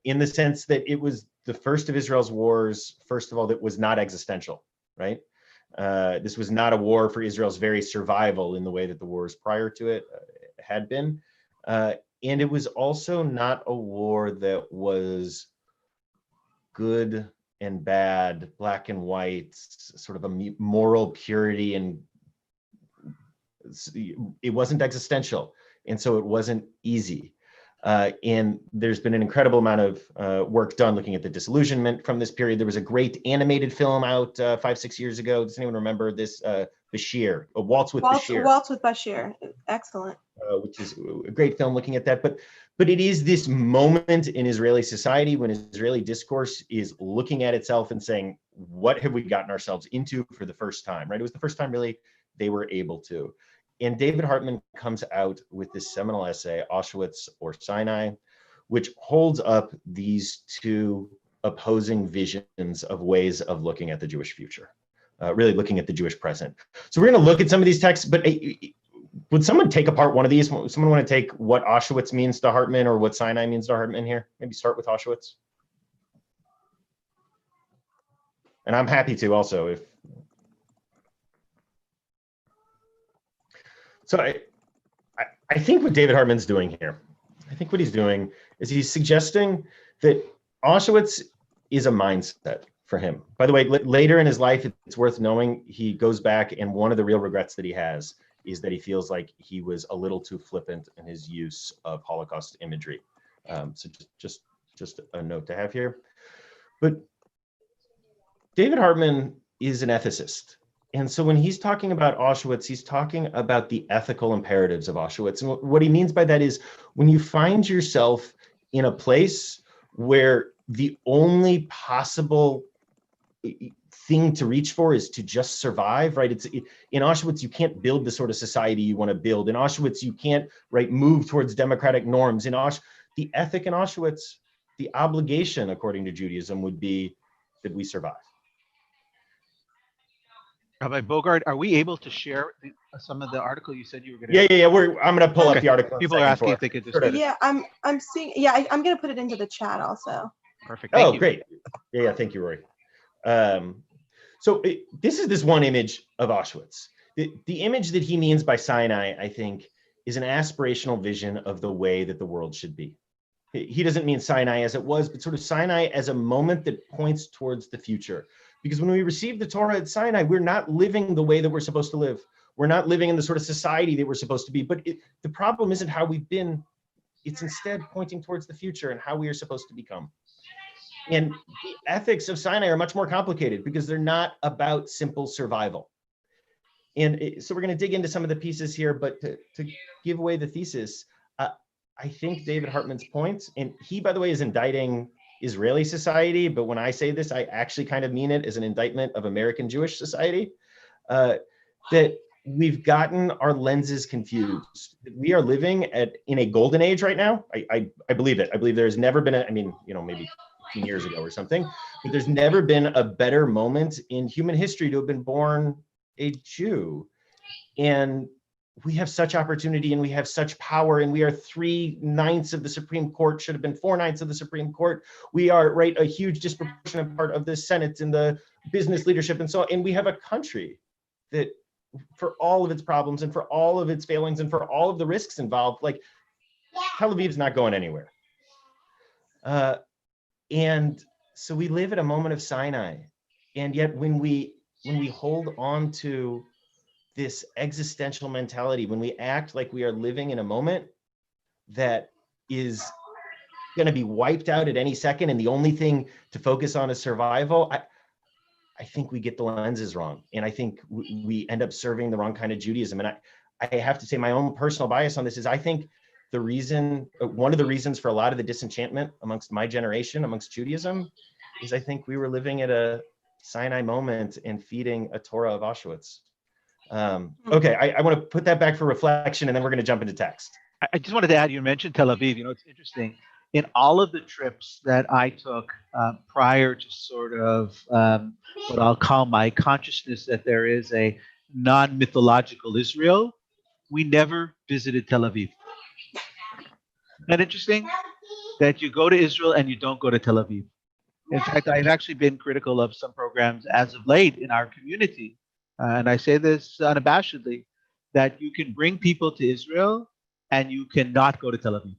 in the sense that it was the first of Israel's wars, first of all, that was not existential, right? This was not a war for Israel's very survival in the way that the wars prior to it had been. And it was also not a war that was good and bad, black and white, sort of a moral purity, and it wasn't existential, and so it wasn't easy. And there's been an incredible amount of work done looking at the disillusionment from this period. There was a great animated film out 5-6 years ago. Does anyone remember this? Bashir, A Waltz with Bashir.
Waltz with Bashir, excellent.
Which is a great film looking at that. But it is this moment in Israeli society when Israeli discourse is looking at itself and saying, what have we gotten ourselves into for the first time, right? It was the first time really they were able to. And David Hartman comes out with this seminal essay, Auschwitz or Sinai, which holds up these two opposing visions of ways of looking at the Jewish future, really looking at the Jewish present. So we're going to look at some of these texts, but would someone take apart one of these? Someone want to take what Auschwitz means to Hartman or what Sinai means to Hartman here? Maybe start with Auschwitz. And I'm happy to also if. So I think what David Hartman's doing here, I think what he's doing is he's suggesting that Auschwitz is a mindset for him. By the way, later in his life, it's worth knowing, he goes back and one of the real regrets that he has is that he feels like he was a little too flippant in his use of Holocaust imagery. So just a note to have here. But David Hartman is an ethicist. And so when he's talking about Auschwitz, he's talking about the ethical imperatives of Auschwitz. And what he means by that is when you find yourself in a place where the only possible thing to reach for is to just survive, right? In Auschwitz, you can't build the sort of society you want to build. In Auschwitz, you can't, right, move towards democratic norms. The ethic in Auschwitz, the obligation, according to Judaism, would be that we survive.
Rabbi Bogart, are we able to share some of the article you said you were going to?
Yeah. I'm going to pull up the article.
People are asking if they could just.
Yeah, I'm seeing. Yeah, I'm going to put it into the chat also.
Perfect. Thank you.
Great. Yeah. Thank you, Rory. So this is this one image of Auschwitz. The image that he means by Sinai, I think, is an aspirational vision of the way that the world should be. He doesn't mean Sinai as it was, but sort of Sinai as a moment that points towards the future. Because when we receive the Torah at Sinai, we're not living the way that we're supposed to live. We're not living in the sort of society that we're supposed to be. But the problem isn't how we've been. It's instead pointing towards the future and how we are supposed to become. And the ethics of Sinai are much more complicated because they're not about simple survival. And so we're going to dig into some of the pieces here, but to give away the thesis, I think David Hartman's point, and he, by the way, is indicting Israeli society, but when I say this, I actually kind of mean it as an indictment of American Jewish society, that we've gotten our lenses confused. We are living in a golden age right now. I believe it. I believe there's never been maybe 15 years ago or something, but there's never been a better moment in human history to have been born a Jew. And we have such opportunity and we have such power, and we are 3/9 of the Supreme Court, should have been 4/9 of the Supreme Court. We are, right, a huge disproportionate part of the Senate and the business leadership and so on. And we have a country that, for all of its problems and for all of its failings and for all of the risks involved, like Tel Aviv's not going anywhere. And so we live at a moment of Sinai. And yet when we hold on to this existential mentality, when we act like we are living in a moment that is going to be wiped out at any second and the only thing to focus on is survival, I think we get the lenses wrong. And I think we end up serving the wrong kind of Judaism. And I have to say my own personal bias on this is I think one of the reasons for a lot of the disenchantment amongst my generation, amongst Judaism, is I think we were living at a Sinai moment and feeding a Torah of Auschwitz. Okay, I want to put that back for reflection, and then we're going to jump into text.
I just wanted to add, you mentioned Tel Aviv. It's interesting. in all of the trips that I took prior to sort of what I'll call my consciousness that there is a non-mythological Israel, we never visited Tel Aviv. Isn't that interesting? That you go to Israel and you don't go to Tel Aviv. In fact, I've actually been critical of some programs as of late in our community. And I say this unabashedly, that you can bring people to Israel and you cannot go to Tel Aviv.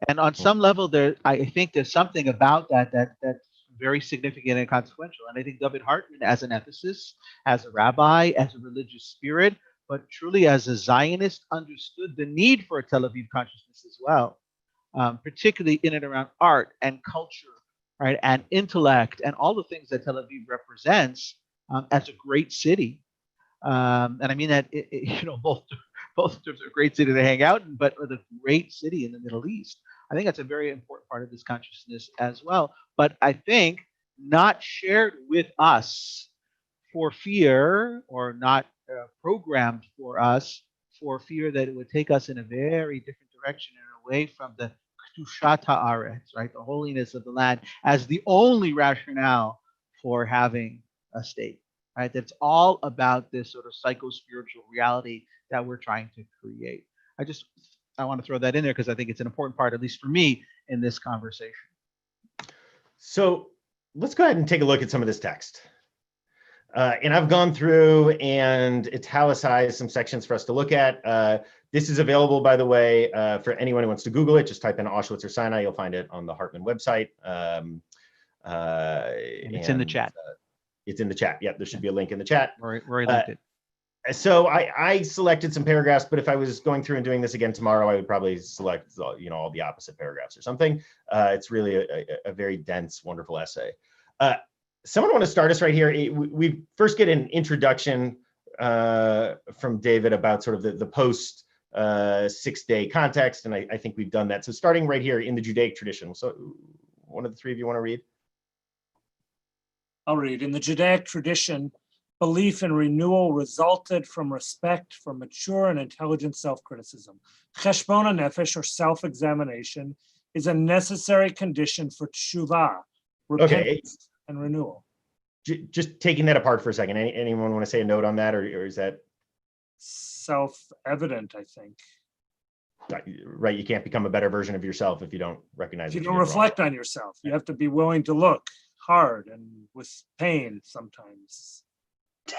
And on some level, I think there's something about that's very significant and consequential. And I think David Hartman, as an ethicist, as a rabbi, as a religious spirit, but truly as a Zionist, understood the need for a Tel Aviv consciousness as well, particularly in and around art and culture, right, and intellect, and all the things that Tel Aviv represents as a great city. And I mean that both in terms of a great city to hang out in, but with a great city in the Middle East. I think that's a very important part of this consciousness as well. But I think not shared with us for fear, or not programmed for us for fear that it would take us in a very different direction and away from the Kedushat Haaretz, right, the holiness of the land, as the only rationale for having a state. Right, that's all about this sort of psycho-spiritual reality that we're trying to create. I want to throw that in there because I think it's an important part, at least for me, in this conversation.
So let's go ahead and take a look at some of this text. And I've gone through and italicized some sections for us to look at. This is available, by the way, for anyone who wants to Google it. Just type in Auschwitz or Sinai. You'll find it on the Hartman website.
And it's in the chat.
It's in the chat. Yep, there should be a link in the chat.
Rory linked it.
So I selected some paragraphs, but if I was going through and doing this again tomorrow, I would probably select all the opposite paragraphs or something. It's really a very dense, wonderful essay. Someone want to start us right here? We first get an introduction from David about sort of the post 6-day context, and I think we've done that. So starting right here in the Judaic tradition. So one of the three of you want to read?
I'll read. In the Judaic tradition, belief in renewal resulted from respect for mature and intelligent self-criticism. Cheshbon nefesh, or self-examination, is a necessary condition for tshuva, repentance, and renewal.
Just taking that apart for a second, anyone want to say a note on that, or is that
self-evident? I think.
Right, you can't become a better version of yourself if you don't recognize.
If you don't reflect on yourself, you have to be willing to look hard and with pain sometimes.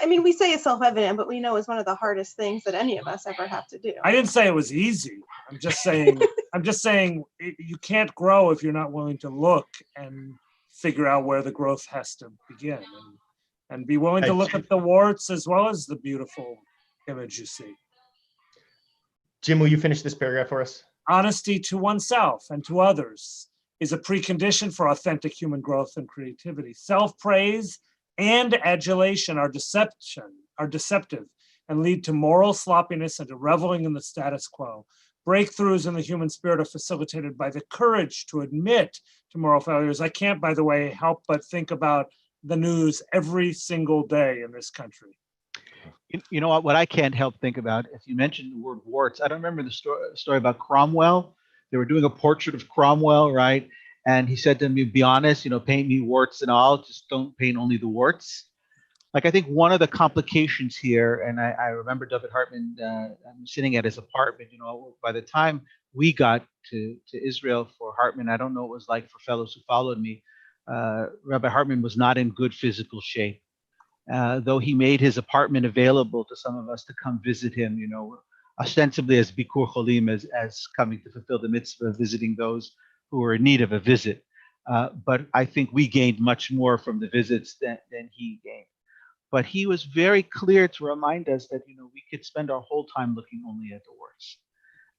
I mean, we say it's self-evident, but we know it's one of the hardest things that any of us ever have to do.
I didn't say it was easy. I'm just saying you can't grow if you're not willing to look and figure out where the growth has to begin, and be willing to look at the warts as well as the beautiful image you see.
Jim, will you finish this paragraph for us?
Honesty to oneself and to others is a precondition for authentic human growth and creativity. Self-praise and adulation are deceptive and lead to moral sloppiness and to reveling in the status quo. Breakthroughs in the human spirit are facilitated by the courage to admit to moral failures. I can't, by the way, help but think about the news every single day in this country.
You know what I can't help think about, if you mentioned the word warts, I don't remember the story about Cromwell. They were doing a portrait of Cromwell, right? And he said to me, be honest, paint me warts and all, just don't paint only the warts. Like, I think one of the complications here, and I remember David Hartman sitting at his apartment, by the time we got to Israel for Hartman, I don't know what it was like for fellows who followed me. Rabbi Hartman was not in good physical shape. Though he made his apartment available to some of us to come visit him, ostensibly as Bikur Cholim, as coming to fulfill the mitzvah of visiting those who were in need of a visit. But I think we gained much more from the visits than he gained. But he was very clear to remind us that, we could spend our whole time looking only at the warts,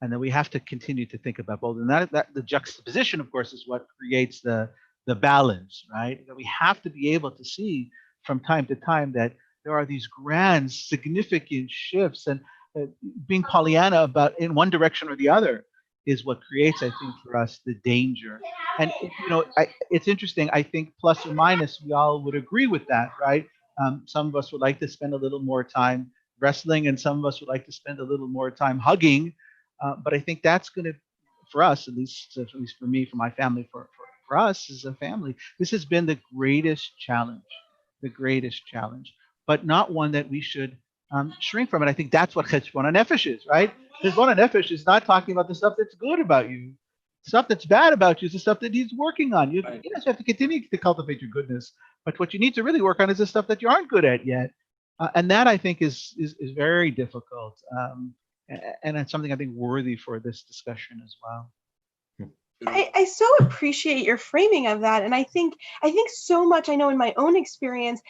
and that we have to continue to think about both. And that the juxtaposition, of course, is what creates the balance, right? That we have to be able to see from time to time that there are these grand, significant shifts, and being Pollyanna about in one direction or the other is what creates, I think, for us the danger. And it's interesting. I think plus or minus, we all would agree with that, right? Some of us would like to spend a little more time wrestling, and some of us would like to spend a little more time hugging. But I think that's going to, for us, at least for me, for my family, for us as a family, this has been the greatest challenge, but not one that we should shrink from it. I think that's what Cheshbon HaNefesh is, right? Cheshbon HaNefesh is not talking about the stuff that's good about you. Stuff that's bad about you is the stuff that he's working on. You have to continue to cultivate your goodness, but what you need to really work on is the stuff that you aren't good at yet. And that I think is very difficult. And it's something I think worthy for this discussion as well.
I so appreciate your framing of that. And I think so much, I know in my own experience,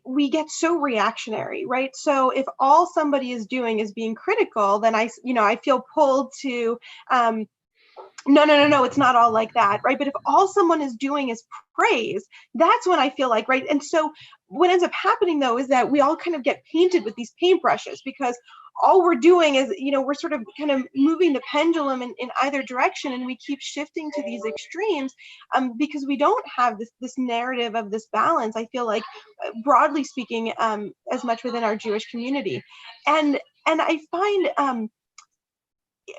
we get so reactionary, right? So if all somebody is doing is being critical, then I feel pulled to, no, it's not all like that, right? But if all someone is doing is praise, that's when I feel like, right? And so what ends up happening though, is that we all kind of get painted with these paintbrushes because all we're doing is, we're sort of kind of moving the pendulum in either direction, and we keep shifting to these extremes because we don't have this narrative of this balance. I feel like, broadly speaking, as much within our Jewish community, and I find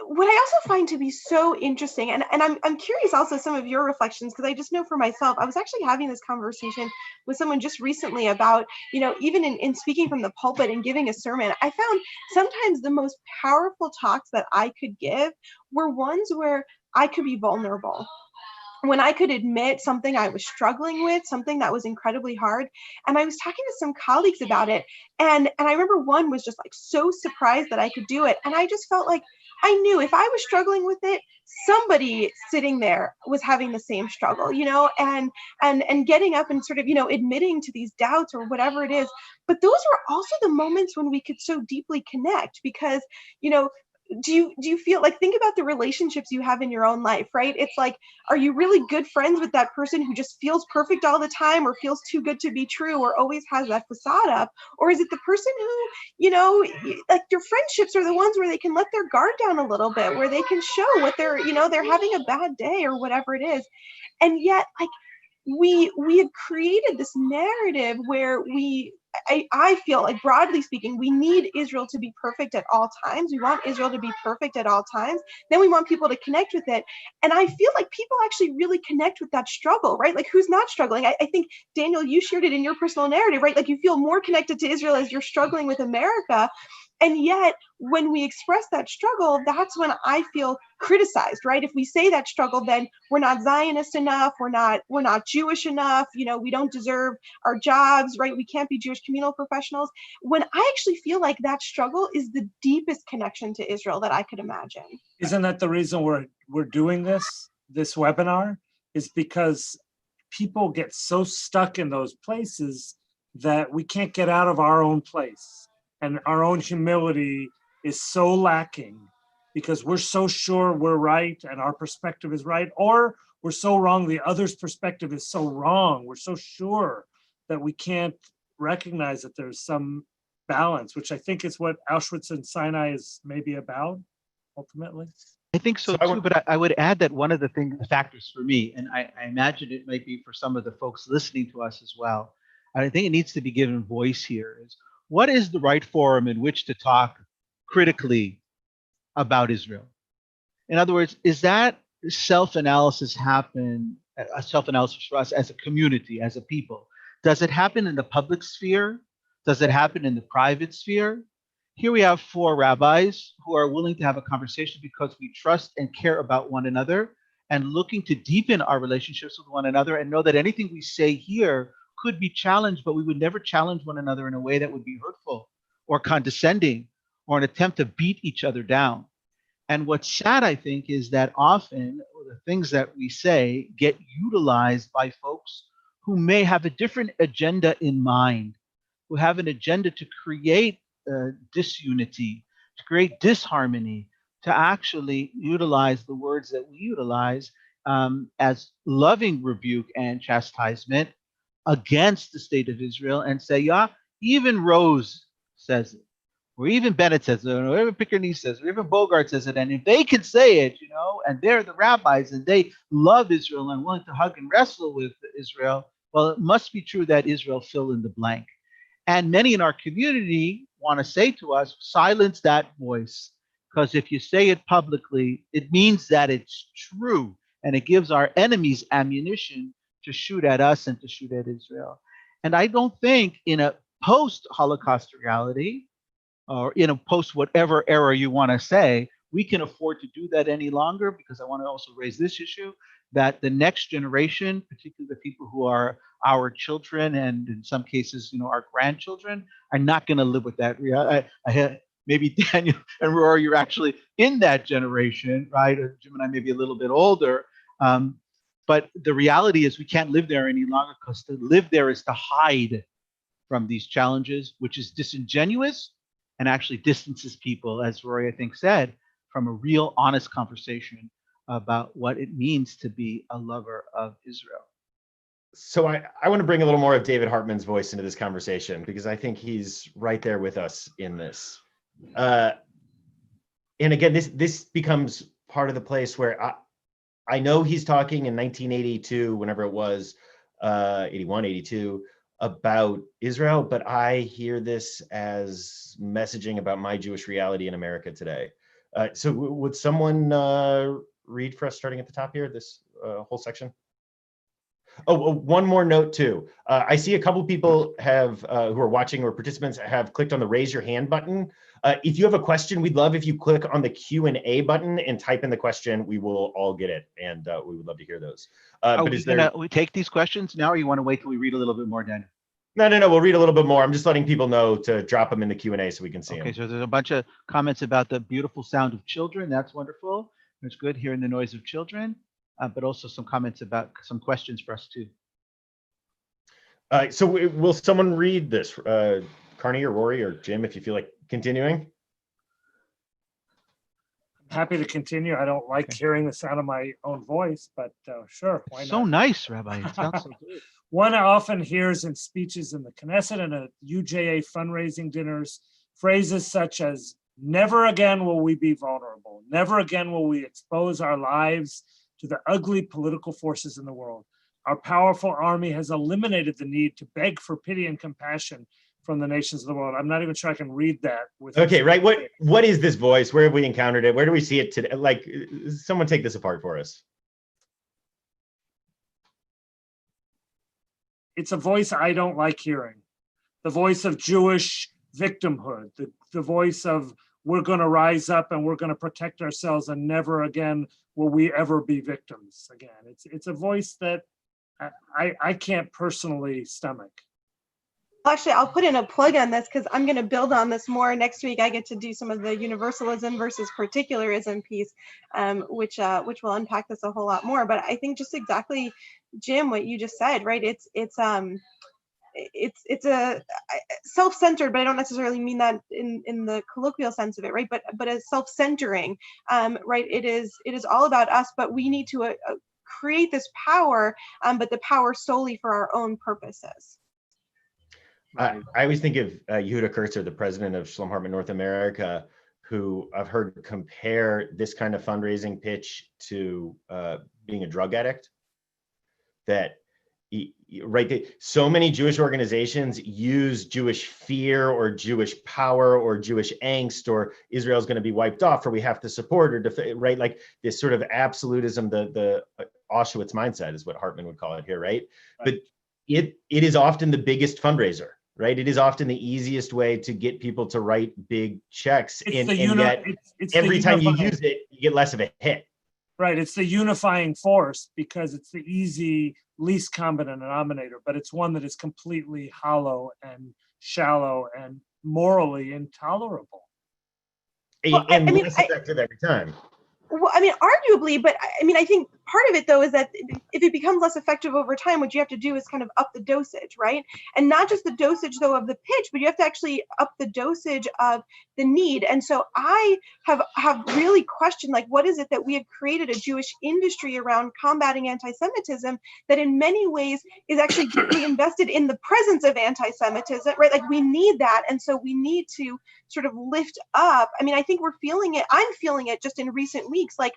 what I also find to be so interesting, and I'm curious also some of your reflections, because I just know for myself, I was actually having this conversation with someone just recently about, even in speaking from the pulpit and giving a sermon, I found sometimes the most powerful talks that I could give were ones where I could be vulnerable, when I could admit something I was struggling with, something that was incredibly hard. And I was talking to some colleagues about it. And I remember one was just like so surprised that I could do it. And I just felt like I knew if I was struggling with it, somebody sitting there was having the same struggle, and getting up and sort of, admitting to these doubts or whatever it is. But those were also the moments when we could so deeply connect because, do you feel like, think about the relationships you have in your own life, right? It's like, are you really good friends with that person who just feels perfect all the time or feels too good to be true or always has that facade up? Or is it the person who, like your friendships are the ones where they can let their guard down a little bit, where they can show what they're having a bad day or whatever it is. And yet, like, we have created this narrative where I feel like, broadly speaking, we need Israel to be perfect at all times. We want Israel to be perfect at all times. Then we want people to connect with it. And I feel like people actually really connect with that struggle, right? Like, who's not struggling? I think, Daniel, you shared it in your personal narrative, right? Like, you feel more connected to Israel as you're struggling with America. And yet, when we express that struggle, that's when I feel criticized, right? If we say that struggle, then we're not Zionist enough, we're not Jewish enough, we don't deserve our jobs, right? We can't be Jewish communal professionals. When I actually feel like that struggle is the deepest connection to Israel that I could imagine.
Isn't that the reason we're doing this webinar? Is because people get so stuck in those places that we can't get out of our own place. And our own humility is so lacking because we're so sure we're right and our perspective is right, or we're so wrong, the other's perspective is so wrong. We're so sure that we can't recognize that there's some balance, which I think is what Auschwitz and Sinai is maybe about, ultimately.
I think so too, but I would add that one of the factors for me, and I imagine it might be for some of the folks listening to us as well, I think it needs to be given voice here, is what is the right forum in which to talk critically about Israel? In other words, is that self-analysis happen, a self-analysis for us as a community, as a people? Does it happen in the public sphere? Does it happen in the private sphere? Here we have 4 rabbis who are willing to have a conversation because we trust and care about one another and looking to deepen our relationships with one another and know that anything we say here could be challenged, but we would never challenge one another in a way that would be hurtful or condescending or an attempt to beat each other down. And what's sad, I think, is that often the things that we say get utilized by folks who may have a different agenda in mind, who have an agenda to create disunity, to create disharmony, to actually utilize the words that we utilize as loving rebuke and chastisement against the state of Israel and say, yeah, even Rose says it, or even Bennett says it, or even Pickerney says it, or even Bogart says it, and if they can say it, and they're the rabbis and they love Israel and willing to hug and wrestle with Israel, well, it must be true that Israel fill in the blank. And many in our community want to say to us, silence that voice, because if you say it publicly, it means that it's true, and it gives our enemies ammunition to shoot at us and to shoot at Israel. And I don't think in a post-Holocaust reality, or in a post whatever era you want to say, we can afford to do that any longer, because I want to also raise this issue that the next generation, particularly the people who are our children and in some cases, our grandchildren, are not going to live with that reality. Maybe Daniel and Rory, you're actually in that generation, right? Or Jim and I may be a little bit older. But the reality is we can't live there any longer, because to live there is to hide from these challenges, which is disingenuous and actually distances people, as Rory, I think, said, from a real honest conversation about what it means to be a lover of Israel.
So I want to bring a little more of David Hartman's voice into this conversation, because I think he's right there with us in this. And again, this becomes part of the place where I know he's talking in 1982, whenever it was, 81, 82, about Israel, but I hear this as messaging about my Jewish reality in America today. So would someone read for us, starting at the top here, this whole section? Oh, one more note too. I see a couple of people have who are watching, or participants have clicked on the raise your hand button. If you have a question, we'd love if you click on the Q&A button and type in the question. We will all get it, and we would love to hear those.
We take these questions now, or you want to wait till we read a little bit more, Daniel?
No. We'll read a little bit more. I'm just letting people know to drop them in the Q&A so we can see them.
Okay, so there's a bunch of comments about the beautiful sound of children. That's wonderful. It's good hearing the noise of children, but also some comments about some questions for us too.
So will someone read this? Carney or Rory or Jim, if you feel like continuing?
I'm happy to continue. I don't like hearing the sound of my own voice, but sure, why not?
So nice, Rabbi. It sounds so good.
One often hears in speeches in the Knesset and at UJA fundraising dinners phrases such as, "Never again will we be vulnerable. Never again will we expose our lives to the ugly political forces in the world. Our powerful army has eliminated the need to beg for pity and compassion from the nations of the world." I'm not even sure I can read that.
Okay, right. What is this voice? Where have we encountered it? Where do we see it today? Like, someone take this apart for us.
It's a voice I don't like hearing. The voice of Jewish victimhood, the voice of we're going to rise up and we're going to protect ourselves, and never again will we ever be victims again. It's a voice that I can't personally stomach.
Actually, I'll put in a plug on this because I'm going to build on this more. Next week, I get to do some of the universalism versus particularism piece, which will unpack this a whole lot more. But I think just exactly, Jim, what you just said, right? It's a self-centered, but I don't necessarily mean that in the colloquial sense of it, right? But as self-centering, right? It is all about us, but we need to create this power, but the power solely for our own purposes.
I always think of Yehuda Kurtzer, the president of Shalom Hartman North America, who I've heard compare this kind of fundraising pitch to being a drug addict. That so many Jewish organizations use Jewish fear or Jewish power or Jewish angst, or Israel's going to be wiped off, or we have to support or right, like this sort of absolutism, the Auschwitz mindset is what Hartman would call it here, right? But it is often the biggest fundraiser. Right, it is often the easiest way to get people to write big checks, and yet every time you use it, you get less of a hit.
Right, it's the unifying force because it's the easy, least common denominator, but it's one that is completely hollow and shallow and morally intolerable.
And less effective every time.
Well, I mean, arguably, but I mean, I think part of it, though, is that if it becomes less effective over time, what you have to do is kind of up the dosage, right? And not just the dosage, though, of the pitch, but you have to actually up the dosage of the need. And so I have really questioned, like, what is it that we have created a Jewish industry around combating anti-Semitism that in many ways is actually deeply invested in the presence of anti-Semitism, right? Like, we need that. And so we need to sort of lift up. I mean, I think we're feeling it. I'm feeling it just in recent weeks. Like,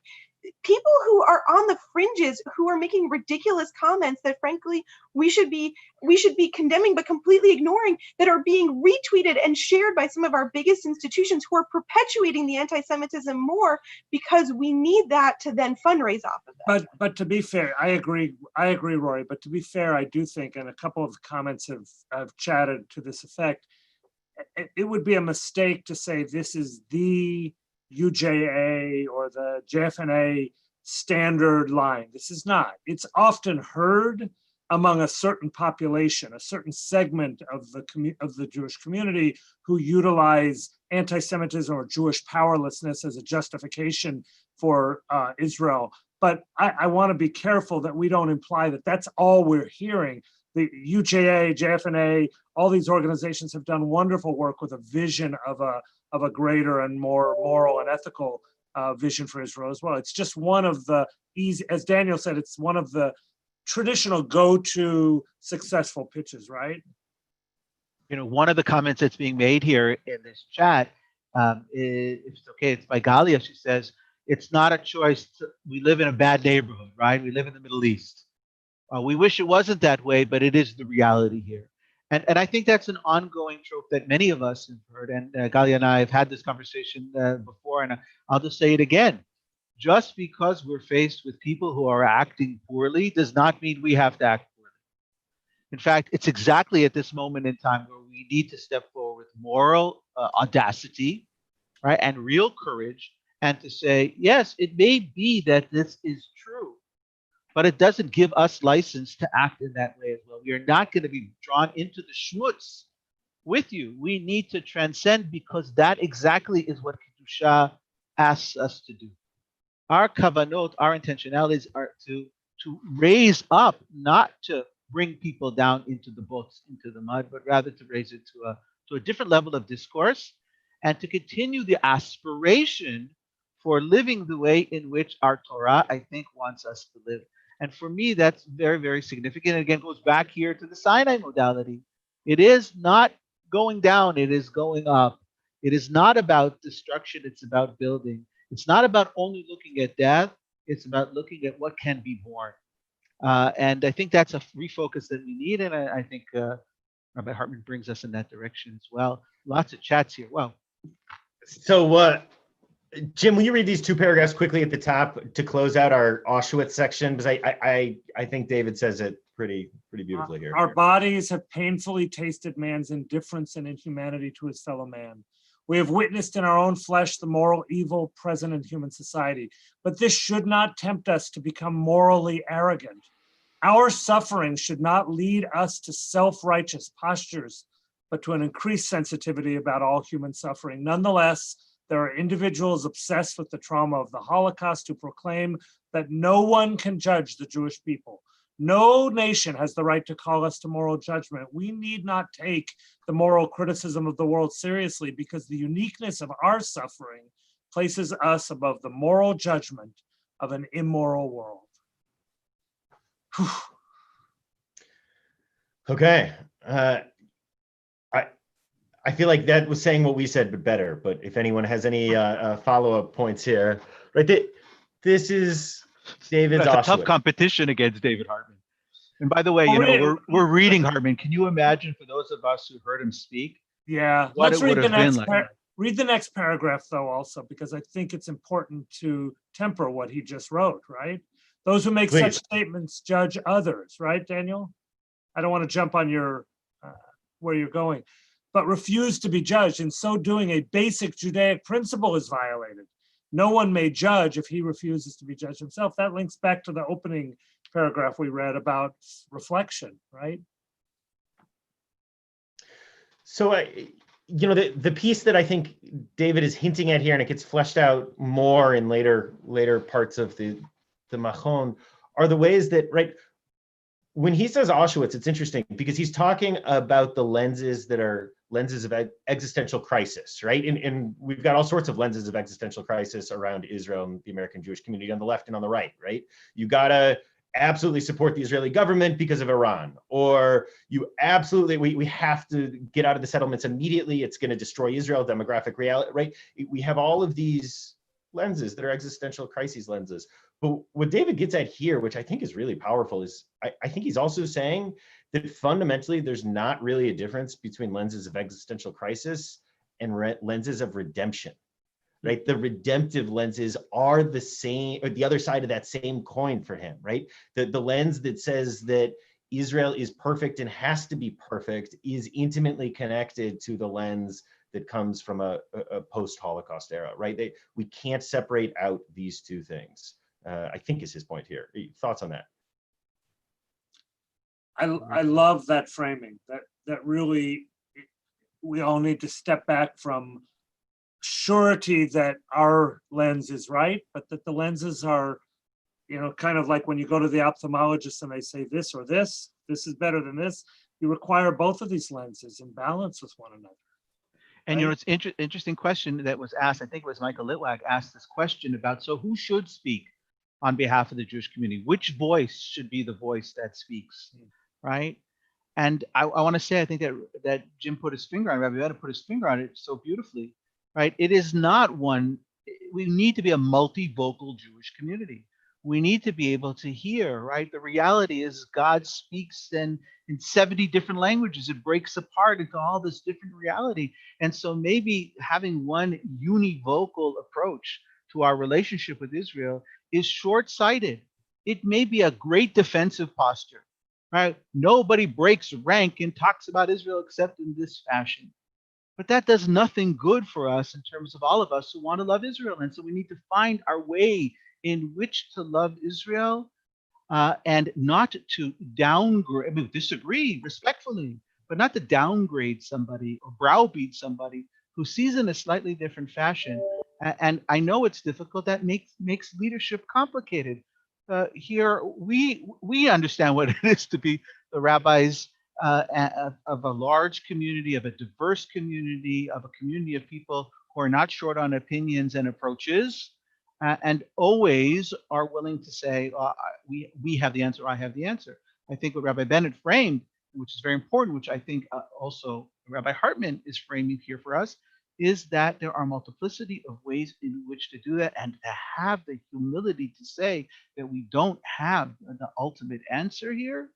people who are on the fringes, who are making ridiculous comments that frankly we should be condemning but completely ignoring, that are being retweeted and shared by some of our biggest institutions, who are perpetuating the anti-Semitism more because we need that to then fundraise off of it.
But to be fair, I agree, Rory. But to be fair, I do think, and a couple of comments have chatted to this effect, it would be a mistake to say this is the UJA or the JFNA standard line. This is not. It's often heard among a certain population, a certain segment of the Jewish community, who utilize anti-Semitism or Jewish powerlessness as a justification for Israel. But I want to be careful that we don't imply that that's all we're hearing. The UJA, JFNA, all these organizations have done wonderful work with a vision of a greater and more moral and ethical vision for Israel as well. It's just one of the easy, as Daniel said, it's one of the traditional go-to successful pitches, right?
You know, one of the comments that's being made here in this chat, if it's okay, it's by Galia. She says, it's not a choice. We live in a bad neighborhood, right? We live in the Middle East. We wish it wasn't that way, but it is the reality here. And I think that's an ongoing trope that many of us have heard. And Galia and I have had this conversation before, and I'll just say it again. Just because we're faced with people who are acting poorly does not mean we have to act poorly. In fact, it's exactly at this moment in time where we need to step forward with moral audacity, right, and real courage, and to say, yes, it may be that this is true, but it doesn't give us license to act in that way as well. We are not going to be drawn into the schmutz with you. We need to transcend, because that exactly is what Kedusha asks us to do. Our kavanot, our intentionalities are to raise up, not to bring people down into the books, into the mud, but rather to raise it to a different level of discourse, and to continue the aspiration for living the way in which our Torah, I think, wants us to live. And for me, that's very, very significant. And again, goes back here to the Sinai modality. It is not going down, it is going up. It is not about destruction, it's about building. It's not about only looking at death, it's about looking at what can be born. And I think that's a refocus that we need. And I think Rabbi Hartman brings us in that direction as well. Lots of chats here. Wow.
So, Jim, will you read these two paragraphs quickly at the top to close out our Auschwitz section? Because I think David says it pretty beautifully here.
Our bodies have painfully tasted man's indifference and inhumanity to his fellow man. We have witnessed in our own flesh the moral evil present in human society, but this should not tempt us to become morally arrogant. Our suffering should not lead us to self-righteous postures, but to an increased sensitivity about all human suffering. Nonetheless, there are individuals obsessed with the trauma of the Holocaust who proclaim that no one can judge the Jewish people. No nation has the right to call us to moral judgment. We need not take the moral criticism of the world seriously, because the uniqueness of our suffering places us above the moral judgment of an immoral world. Whew.
Okay. I feel like that was saying what we said, but better. But if anyone has any follow-up points here, right? This is David's
That's a
Auschwitz.
tough competition against David Hartman. And by the way, we're reading Hartman. Can you imagine, for those of us who heard him speak?
Yeah,
what
let's
it would
read the
have been
next
like.
read the next paragraph though also, because I think it's important to temper what he just wrote, right? Those who make such statements judge others, right, Daniel? I don't want to jump on your where you're going, but refuse to be judged. In so doing, a basic Judaic principle is violated. No one may judge if he refuses to be judged himself. That links back to the opening paragraph we read about reflection, right?
So, the piece that I think David is hinting at here, and it gets fleshed out more in later parts of the Machon, are the ways that, right, when he says Auschwitz, it's interesting because he's talking about the lenses that are lenses of existential crisis, right? And we've got all sorts of lenses of existential crisis around Israel and the American Jewish community on the left and on the right, right? You gotta absolutely support the Israeli government because of Iran, or you absolutely, we have to get out of the settlements immediately. It's gonna destroy Israel, demographic reality, right? We have all of these lenses, that are existential crises lenses. But what David gets at here, which I think is really powerful, is I think he's also saying that fundamentally there's not really a difference between lenses of existential crisis and lenses of redemption, right? The redemptive lenses are the same, or the other side of that same coin for him, right? The lens that says that Israel is perfect and has to be perfect is intimately connected to the lens that comes from a post-Holocaust era, right? We can't separate out these two things, I think is his point here. Thoughts on that?
I love that framing, that really, we all need to step back from surety that our lens is right, but that the lenses are, kind of like when you go to the ophthalmologist and they say this or this is better than this. You require both of these lenses in balance with one another.
And it's interesting question that was asked. I think it was Michael Litwack asked this question about, so who should speak on behalf of the Jewish community? Which voice should be the voice that speaks, right? And I want to say, I think that Jim put his finger on, Rabbi Bennett put his finger on it so beautifully, right? It is not one. We need to be a multivocal Jewish community. We need to be able to hear, right? The reality is God speaks in 70 different languages. It breaks apart into all this different reality. And so maybe having one univocal approach to our relationship with Israel is short-sighted. It may be a great defensive posture, right? Nobody breaks rank and talks about Israel except in this fashion. But that does nothing good for us in terms of all of us who want to love Israel. And so we need to find our way in which to love Israel and not to downgrade, disagree respectfully, but not to downgrade somebody or browbeat somebody who sees in a slightly different fashion. And I know it's difficult. That makes leadership complicated. Here, we understand what it is to be the rabbis of a large community, of a diverse community, of a community of people who are not short on opinions and approaches, and always are willing to say, we have the answer, I have the answer. I think what Rabbi Bennett framed, which is very important, which I think also Rabbi Hartman is framing here for us, is that there are multiplicity of ways in which to do that, and to have the humility to say that we don't have the ultimate answer here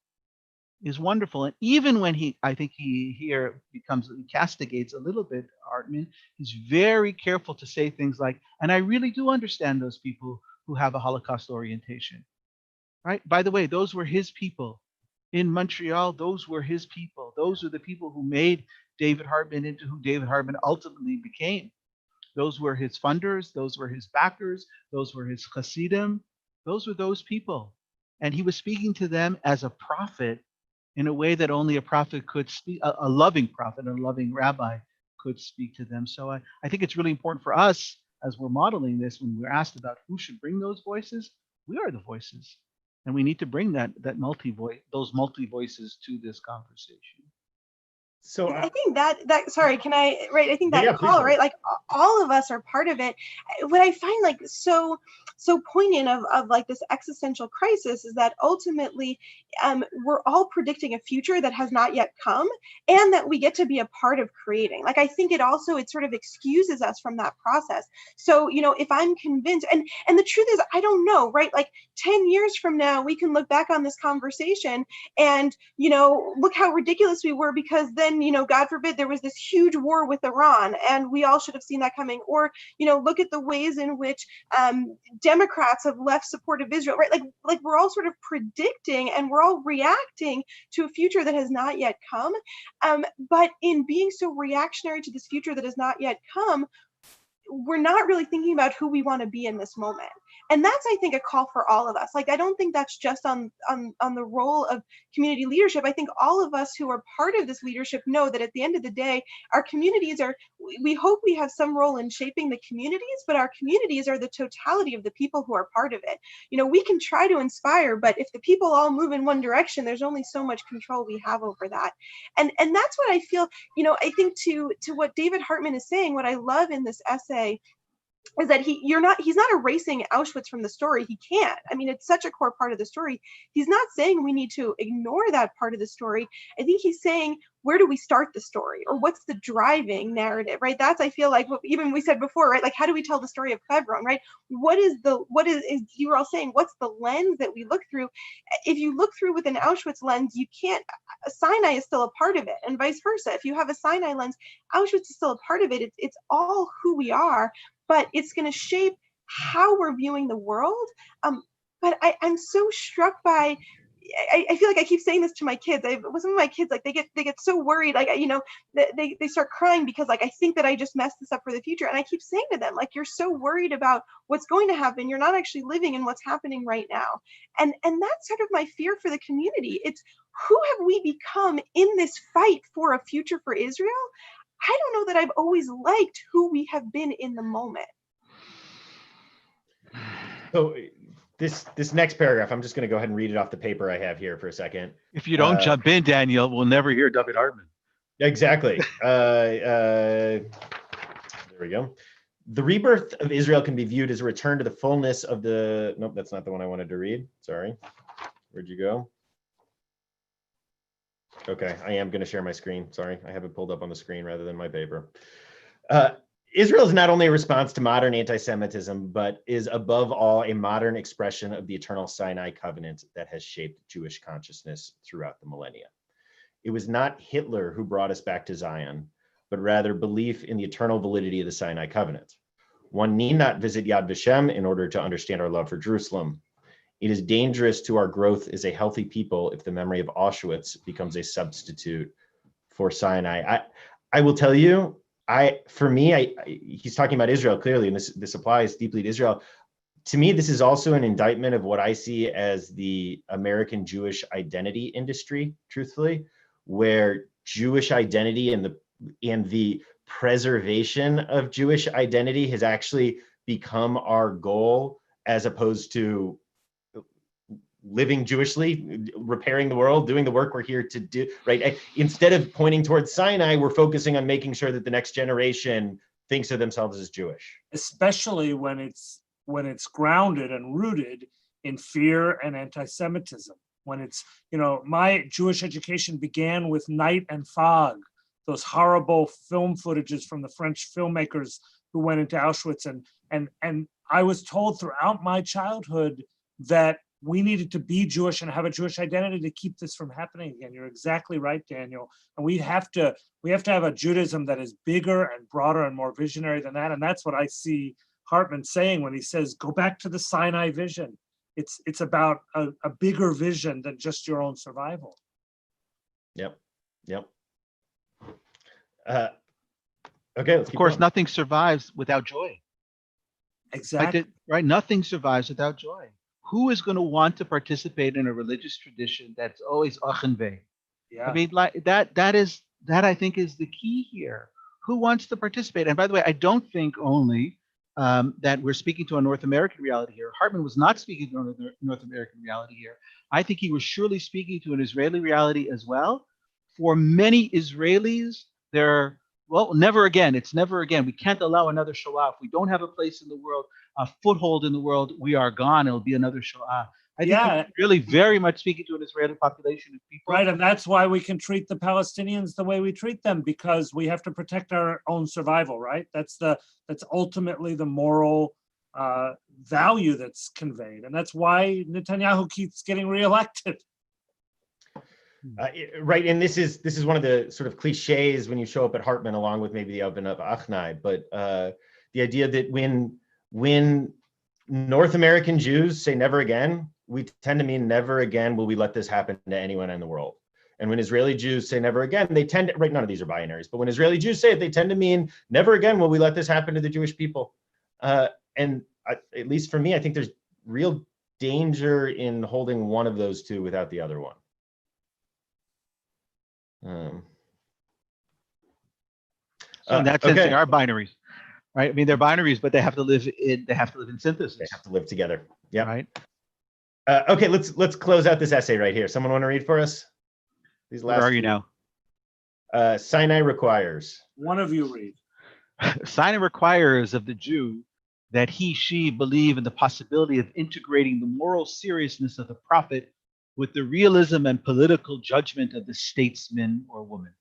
is wonderful. And even when I think he here he castigates a little bit, Hartman, he's very careful to say things like, and I really do understand those people who have a Holocaust orientation, right? By the way, those were his people. In Montreal, those were his people. Those are the people who made David Hartman into who David Hartman ultimately became. Those were his funders, those were his backers, those were his Hasidim. Those were those people. And he was speaking to them as a prophet in a way that only a prophet could speak, a loving prophet, a loving rabbi could speak to them. So I think it's really important for us as we're modeling this, when we're asked about who should bring those voices, we are the voices. And we need to bring those multi voices to this conversation.
So I think that sorry, can I, right? I think that call, right? Like all of us are part of it. What I find like so poignant of like this existential crisis is that ultimately we're all predicting a future that has not yet come, and that we get to be a part of creating. Like I think it sort of excuses us from that process. So if I'm convinced, and the truth is I don't know, right? Like 10 years from now we can look back on this conversation and look how ridiculous we were, because then God forbid there was this huge war with Iran and we all should have seen that coming. Or look at the ways in which Democrats have left support of Israel, right? Like we're all sort of predicting and we're all reacting to a future that has not yet come. But in being so reactionary to this future that has not yet come, we're not really thinking about who we want to be in this moment. And that's, I think, a call for all of us. Like, I don't think that's just on the role of community leadership. I think all of us who are part of this leadership know that at the end of the day, our communities we hope we have some role in shaping the communities, but our communities are the totality of the people who are part of it. We can try to inspire, but if the people all move in one direction, there's only so much control we have over that. And that's what I feel, I think to what David Hartman is saying, what I love in this essay is that he's not erasing Auschwitz from the story. He can't. I mean, it's such a core part of the story. He's not saying we need to ignore that part of the story. I think he's saying, where do we start the story, or what's the driving narrative, right? That's, I feel like, what even we said before, right? Like, how do we tell the story of Hebron, right? What is you were all saying, what's the lens that we look through? If you look through with an Auschwitz lens, you can't, Sinai is still a part of it, and vice versa. If you have a Sinai lens, Auschwitz is still a part of it. It's all who we are, but it's going to shape how we're viewing the world. But I'm so struck by, I feel like I keep saying this to my kids. Some of my kids, like, they get so worried, like, they start crying because, like, I think that I just messed this up for the future. And I keep saying to them, like, you're so worried about what's going to happen. You're not actually living in what's happening right now. And that's sort of my fear for the community. It's, who have we become in this fight for a future for Israel? I don't know that I've always liked who we have been in the moment.
So this next paragraph, I'm just going to go ahead and read it off the paper I have here for a second.
If you don't jump in, Daniel, we'll never hear David Hartman.
Exactly. There we go. The rebirth of Israel can be viewed as a return to the fullness of the... Nope, that's not the one I wanted to read. Sorry. Where'd you go? Okay, I am going to share my screen. Sorry, I have it pulled up on the screen rather than my paper. Israel is not only a response to modern anti-Semitism, but is above all a modern expression of the eternal Sinai covenant that has shaped Jewish consciousness throughout the millennia. It was not Hitler who brought us back to Zion, but rather belief in the eternal validity of the Sinai covenant. One need not visit Yad Vashem in order to understand our love for Jerusalem. It is dangerous to our growth as a healthy people if the memory of Auschwitz becomes a substitute for Sinai. I will tell you, he's talking about Israel clearly, and this applies deeply to Israel. To me, this is also an indictment of what I see as the American Jewish identity industry, truthfully, where Jewish identity and the preservation of Jewish identity has actually become our goal, as opposed to living Jewishly, repairing the world, doing the work we're here to do, right? Instead of pointing towards Sinai, we're focusing on making sure that the next generation thinks of themselves as Jewish.
Especially when it's grounded and rooted in fear and anti-Semitism. When it's, my Jewish education began with Night and Fog, those horrible film footages from the French filmmakers who went into Auschwitz. And I was told throughout my childhood that we needed to be Jewish and have a Jewish identity to keep this from happening again. You're exactly right, Daniel. And we have to have a Judaism that is bigger and broader and more visionary than that. And that's what I see Hartman saying when he says, go back to the Sinai vision. It's about a bigger vision than just your own survival.
Yep. Okay.
Of course, nothing survives without joy.
Exactly.
Right? Nothing survives without joy. Who is going to want to participate in a religious tradition that's always achenve?
Yeah.
I mean, like that I think is the key here. Who wants to participate? And by the way, I don't think only that we're speaking to a North American reality here. Hartman was not speaking to a North American reality here. I think he was surely speaking to an Israeli reality as well. For many Israelis, never again. It's never again. We can't allow another Shoah. If we don't have a place in the world, a foothold in the world, we are gone. It'll be another Shoah. I think he's really very much speaking to an Israeli population of people.
Right, and that's why we can treat the Palestinians the way we treat them, because we have to protect our own survival, right? That's ultimately the moral value that's conveyed, and that's why Netanyahu keeps getting reelected.
Right, and this is one of the sort of cliches when you show up at Hartman, along with maybe the Oven of Achnai, but the idea that when North American Jews say never again, we tend to mean never again will we let this happen to anyone in the world. And when Israeli Jews say never again, they tend to, right, none of these are binaries, but when Israeli Jews say it, they tend to mean never again will we let this happen to the Jewish people. And at least for me, I think there's real danger in holding one of those two without the other one.
So in that sense, they are binaries, right? I mean, they're binaries, but they have to live in synthesis.
They have to live together. Yeah.
Right.
Okay, let's close out this essay right here. Someone want to read for us? These last.
Where are you now?
Sinai requires.
One of you read.
Sinai requires of the Jew that she believe in the possibility of integrating the moral seriousness of the prophet with the realism and political judgment of the statesman or woman.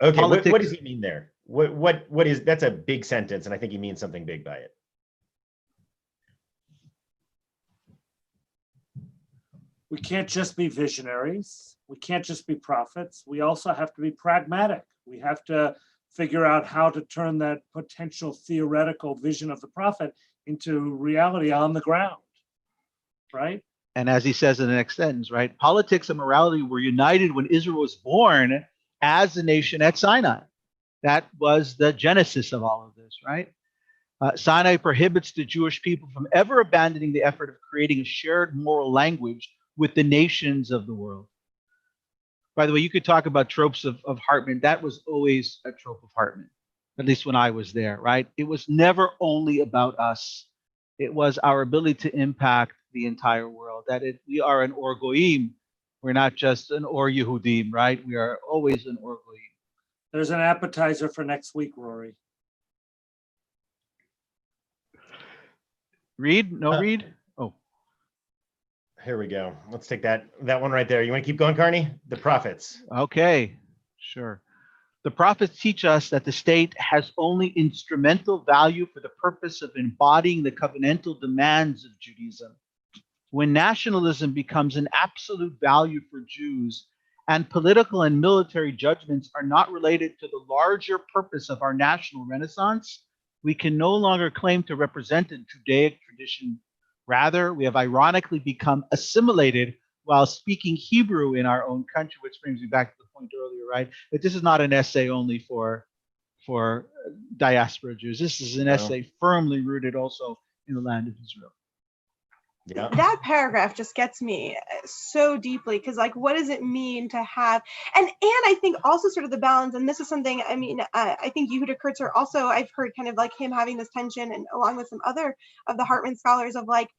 Okay, what does he mean there? What is, that's a big sentence, and I think he means something big by it.
We can't just be visionaries. We can't just be prophets. We also have to be pragmatic. We have to figure out how to turn that potential theoretical vision of the prophet into reality on the ground, right?
And as he says in the next sentence, right, politics and morality were united when Israel was born as a nation at Sinai. That was the genesis of all of this, right? Sinai prohibits the Jewish people from ever abandoning the effort of creating a shared moral language with the nations of the world. By the way, you could talk about tropes of Hartman. That was always a trope of Hartman, at least when I was there, right? It was never only about us. It was our ability to impact the entire world. We are an Or Goyim. We're not just an Or Yehudim, right? We are always an Or Goyim.
There's an appetizer for next week, Rory.
Read? No read? Oh.
Here we go. Let's take that one right there. You want to keep going, Carney? The prophets.
Okay, sure. The prophets teach us that the state has only instrumental value for the purpose of embodying the covenantal demands of Judaism. When nationalism becomes an absolute value for Jews, and political and military judgments are not related to the larger purpose of our national renaissance, we can no longer claim to represent a Judaic tradition. Rather, we have ironically become assimilated while speaking Hebrew in our own country, which brings me back to the point earlier, right? That this is not an essay only for diaspora Jews. This is an essay firmly rooted also in the land of Israel.
Yeah.
That paragraph just gets me so deeply, because like, what does it mean to have, and I think also sort of the balance, and this is something, I mean, I think Yehuda Kurtzer also, I've heard kind of like him having this tension, and along with some other of the Hartman scholars, of like,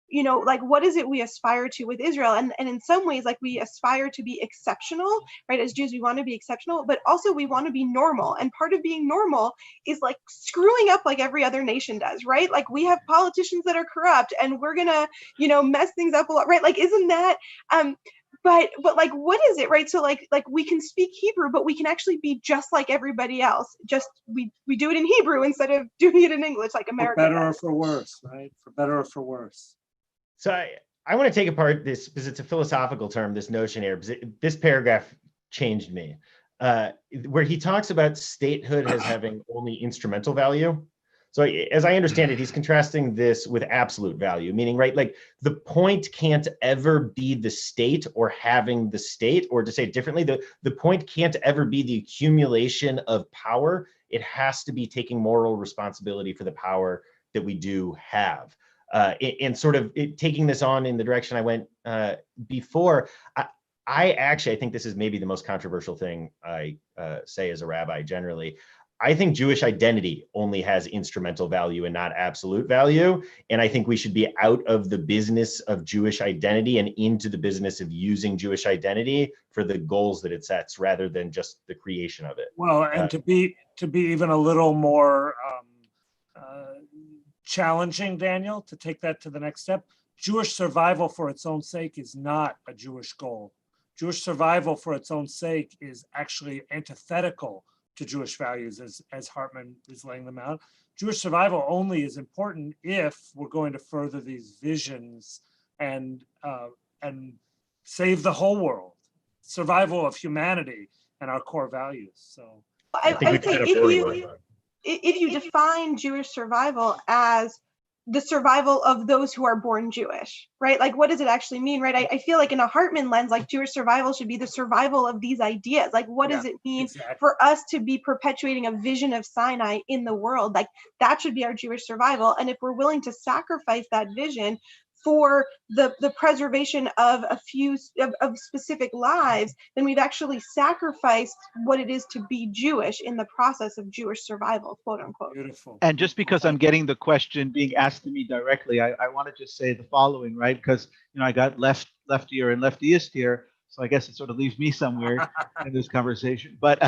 you know, like, what is it we aspire to with Israel? And in some ways, like, we aspire to be exceptional, right? As Jews, we want to be exceptional, but also we want to be normal. And part of being normal is like screwing up like every other nation does, right? Like, we have politicians that are corrupt, and we're gonna, you know, mess things up a lot, right? Like, isn't that, but like, what is it, right? So like we can speak Hebrew, but we can actually be just like everybody else. Just we do it in Hebrew instead of doing it in English, like America
For better
does.
or for worse, right? For better or for worse.
So I want to take apart this, because it's a philosophical term, this notion here, because this paragraph changed me, where he talks about statehood as having only instrumental value. So as I understand it, he's contrasting this with absolute value, meaning, right, like the point can't ever be the state or having the state, or to say it differently, the point can't ever be the accumulation of power. It has to be taking moral responsibility for the power that we do have. And sort of taking this on in the direction I went before, I think this is maybe the most controversial thing I say as a rabbi generally. I think Jewish identity only has instrumental value and not absolute value. And I think we should be out of the business of Jewish identity and into the business of using Jewish identity for the goals that it sets, rather than just the creation of it.
Well, and to be even a little more challenging, Daniel, to take that to the next step, Jewish survival for its own sake is not a Jewish goal. Jewish survival for its own sake is actually antithetical to Jewish values, as Hartman is laying them out. Jewish survival only is important if we're going to further these visions and save the whole world, survival of humanity and our core values. So
I would say if you define Jewish survival as the survival of those who are born Jewish, right? Like, what does it actually mean, right? I feel like in a Hartman lens, like Jewish survival should be the survival of these ideas. Like, what does it mean for us to be perpetuating a vision of Sinai in the world? Like, that should be our Jewish survival. And if we're willing to sacrifice that vision for the preservation of a few of specific lives, then we've actually sacrificed what it is to be Jewish in the process of Jewish survival, quote unquote.
Beautiful.
And just because I'm getting the question being asked to me directly, I want to just say the following, right? Because, you know, I got left ear and leftiest here, so I guess it sort of leaves me somewhere in this conversation. But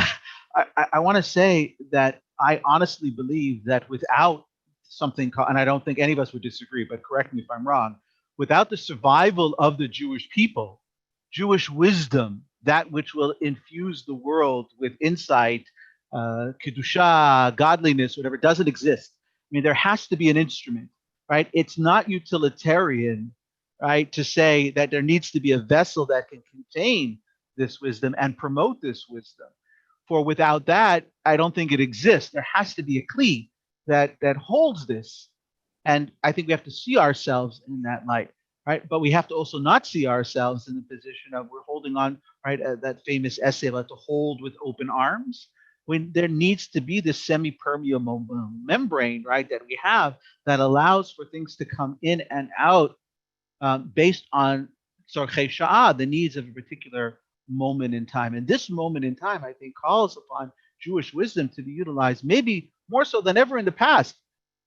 I want to say that I honestly believe that without something called, and I don't think any of us would disagree, but correct me if I'm wrong, without the survival of the Jewish people, Jewish wisdom, that which will infuse the world with insight, kedusha, godliness, whatever, doesn't exist. I mean, there has to be an instrument, right? It's not utilitarian, right, to say that there needs to be a vessel that can contain this wisdom and promote this wisdom. For without that, I don't think it exists. There has to be a kli that holds this. And I think we have to see ourselves in that light, right? But we have to also not see ourselves in the position of we're holding on, right? That famous essay about to hold with open arms, when there needs to be this semi-permeable membrane, right, that we have that allows for things to come in and out based on tzorchei sha'ah, the needs of a particular moment in time. And this moment in time, I think, calls upon Jewish wisdom to be utilized maybe more so than ever in the past,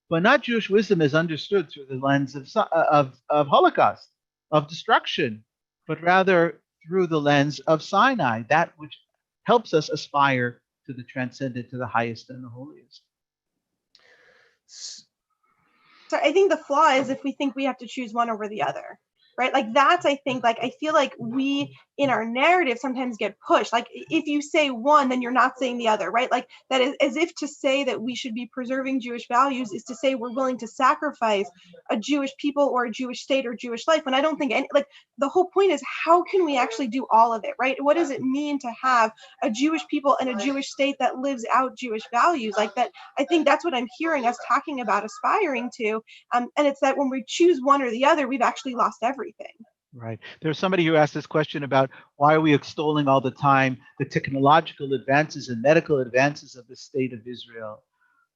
but not Jewish wisdom as understood through the lens of Holocaust, of destruction, but rather through the lens of Sinai, that which helps us aspire to the transcendent, to the highest and the holiest.
So I think the flaw is if we think we have to choose one over the other, right? Like that's, I think, like, I feel like we in our narrative sometimes get pushed. Like if you say one, then you're not saying the other, right? Like that is as if to say that we should be preserving Jewish values is to say we're willing to sacrifice a Jewish people or a Jewish state or Jewish life. When I don't think like the whole point is how can we actually do all of it, right? What does it mean to have a Jewish people and a Jewish state that lives out Jewish values? Like that, I think that's what I'm hearing us talking about aspiring to. And it's that when we choose one or the other, we've actually lost everything.
Right. There's somebody who asked this question about why are we extolling all the time the technological advances and medical advances of the state of Israel,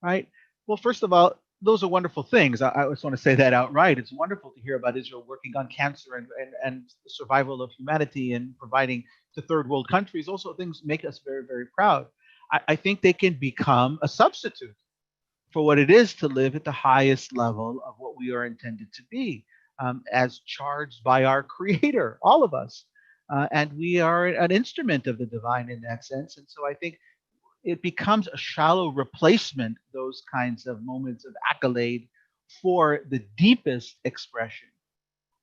right? Well, first of all, those are wonderful things. I just want to say that outright. It's wonderful to hear about Israel working on cancer and the survival of humanity and providing to third world countries. Also, things make us very, very proud. I think they can become a substitute for what it is to live at the highest level of what we are intended to be. As charged by our Creator, all of us. And we are an instrument of the divine in that sense. And so I think it becomes a shallow replacement, those kinds of moments of accolade, for the deepest expression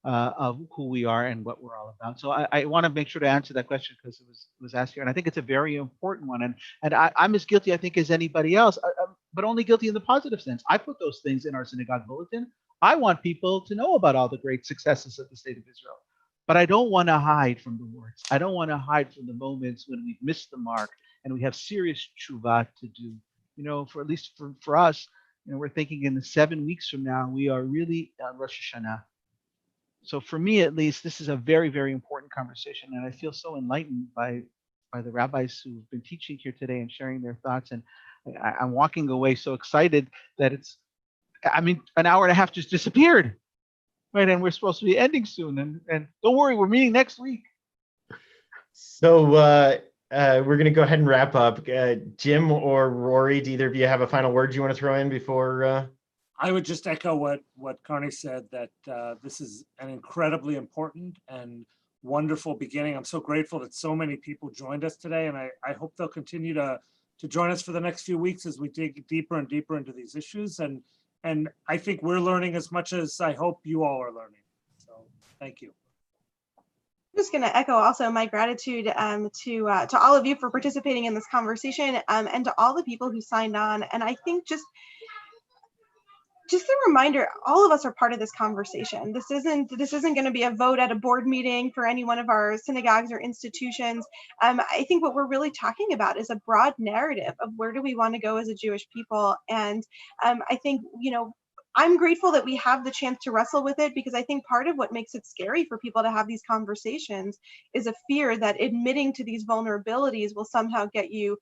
of who we are and what we're all about. So I want to make sure to answer that question because it was asked here. And I think it's a very important one. And I'm as guilty, I think, as anybody else, but only guilty in the positive sense. I put those things in our synagogue bulletin. I want people to know about all the great successes of the state of Israel, but I don't want to hide from the warts. I don't want to hide from the moments when we've missed the mark and we have serious tshuva to do. You know, for at least for us, you know, we're thinking in the 7 weeks from now, we are really on Rosh Hashanah. So for me, at least, this is a very, very important conversation, and I feel so enlightened by the rabbis who've been teaching here today and sharing their thoughts. And I'm walking away so excited that an hour and a half just disappeared, right? And we're supposed to be ending soon. And don't worry, we're meeting next week.
So we're going to go ahead and wrap up. Jim or Rory, do either of you have a final word you want to throw in before?
I would just echo what Carney said, that this is an incredibly important and wonderful beginning. I'm so grateful that so many people joined us today, and I hope they'll continue to join us for the next few weeks as we dig deeper and deeper into these issues. And I think we're learning as much as I hope you all are learning. So thank you.
I'm just going to echo also my gratitude to all of you for participating in this conversation and to all the people who signed on. And I think just a reminder, all of us are part of this conversation. This isn't going to be a vote at a board meeting for any one of our synagogues or institutions. I think what we're really talking about is a broad narrative of where do we want to go as a Jewish people. And I think, I'm grateful that we have the chance to wrestle with it, because I think part of what makes it scary for people to have these conversations is a fear that admitting to these vulnerabilities will somehow get you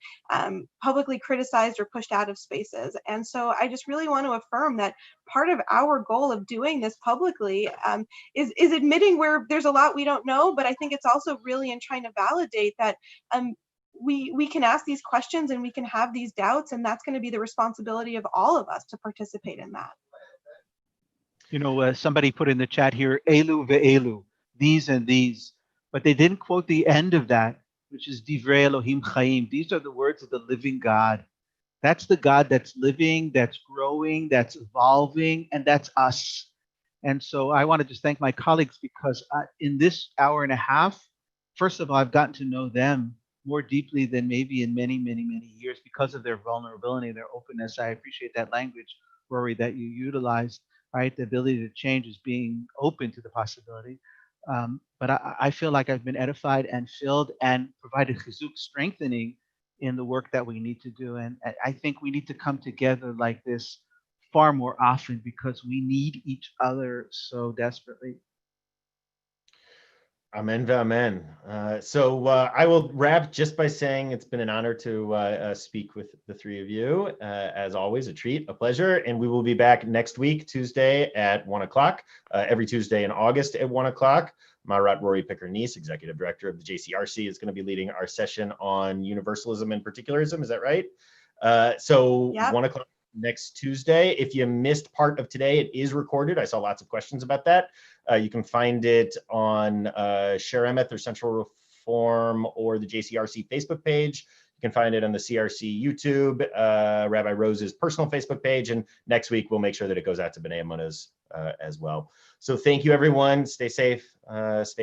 publicly criticized or pushed out of spaces. And so I just really want to affirm that part of our goal of doing this publicly is admitting where there's a lot we don't know, but I think it's also really in trying to validate that we can ask these questions and we can have these doubts, and that's going to be the responsibility of all of us to participate in that.
Somebody put in the chat here, Elu ve'elu, these and these, but they didn't quote the end of that, which is Divrei Elohim Chaim. These are the words of the living God. That's the God that's living, that's growing, that's evolving, and that's us. And so I want to just thank my colleagues because in this hour and a half, first of all, I've gotten to know them more deeply than maybe in many, many, many years because of their vulnerability, their openness. I appreciate that language, Rory, that you utilized, right? The ability to change is being open to the possibility. But I feel like I've been edified and filled and provided chizuk, strengthening in the work that we need to do. And I think we need to come together like this far more often because we need each other so desperately.
Amen, amen. So I will wrap just by saying it's been an honor to speak with the three of you. As always, a treat, a pleasure. And we will be back next week, Tuesday at 1 o'clock, every Tuesday in August at 1 o'clock. Marat Rory Picker-Nice, Executive Director of the JCRC, is going to be leading our session on universalism and particularism. Is that right? So yep. 1 o'clock next Tuesday. If you missed part of today, it is recorded. I saw lots of questions about that. You can find it on Sheremeth or Central Reform or the JCRC Facebook page. You can find it on the CRC YouTube, Rabbi Rose's personal Facebook page. And next week, we'll make sure that it goes out to B'nai Emunah's as well. So thank you, everyone. Stay safe. Stay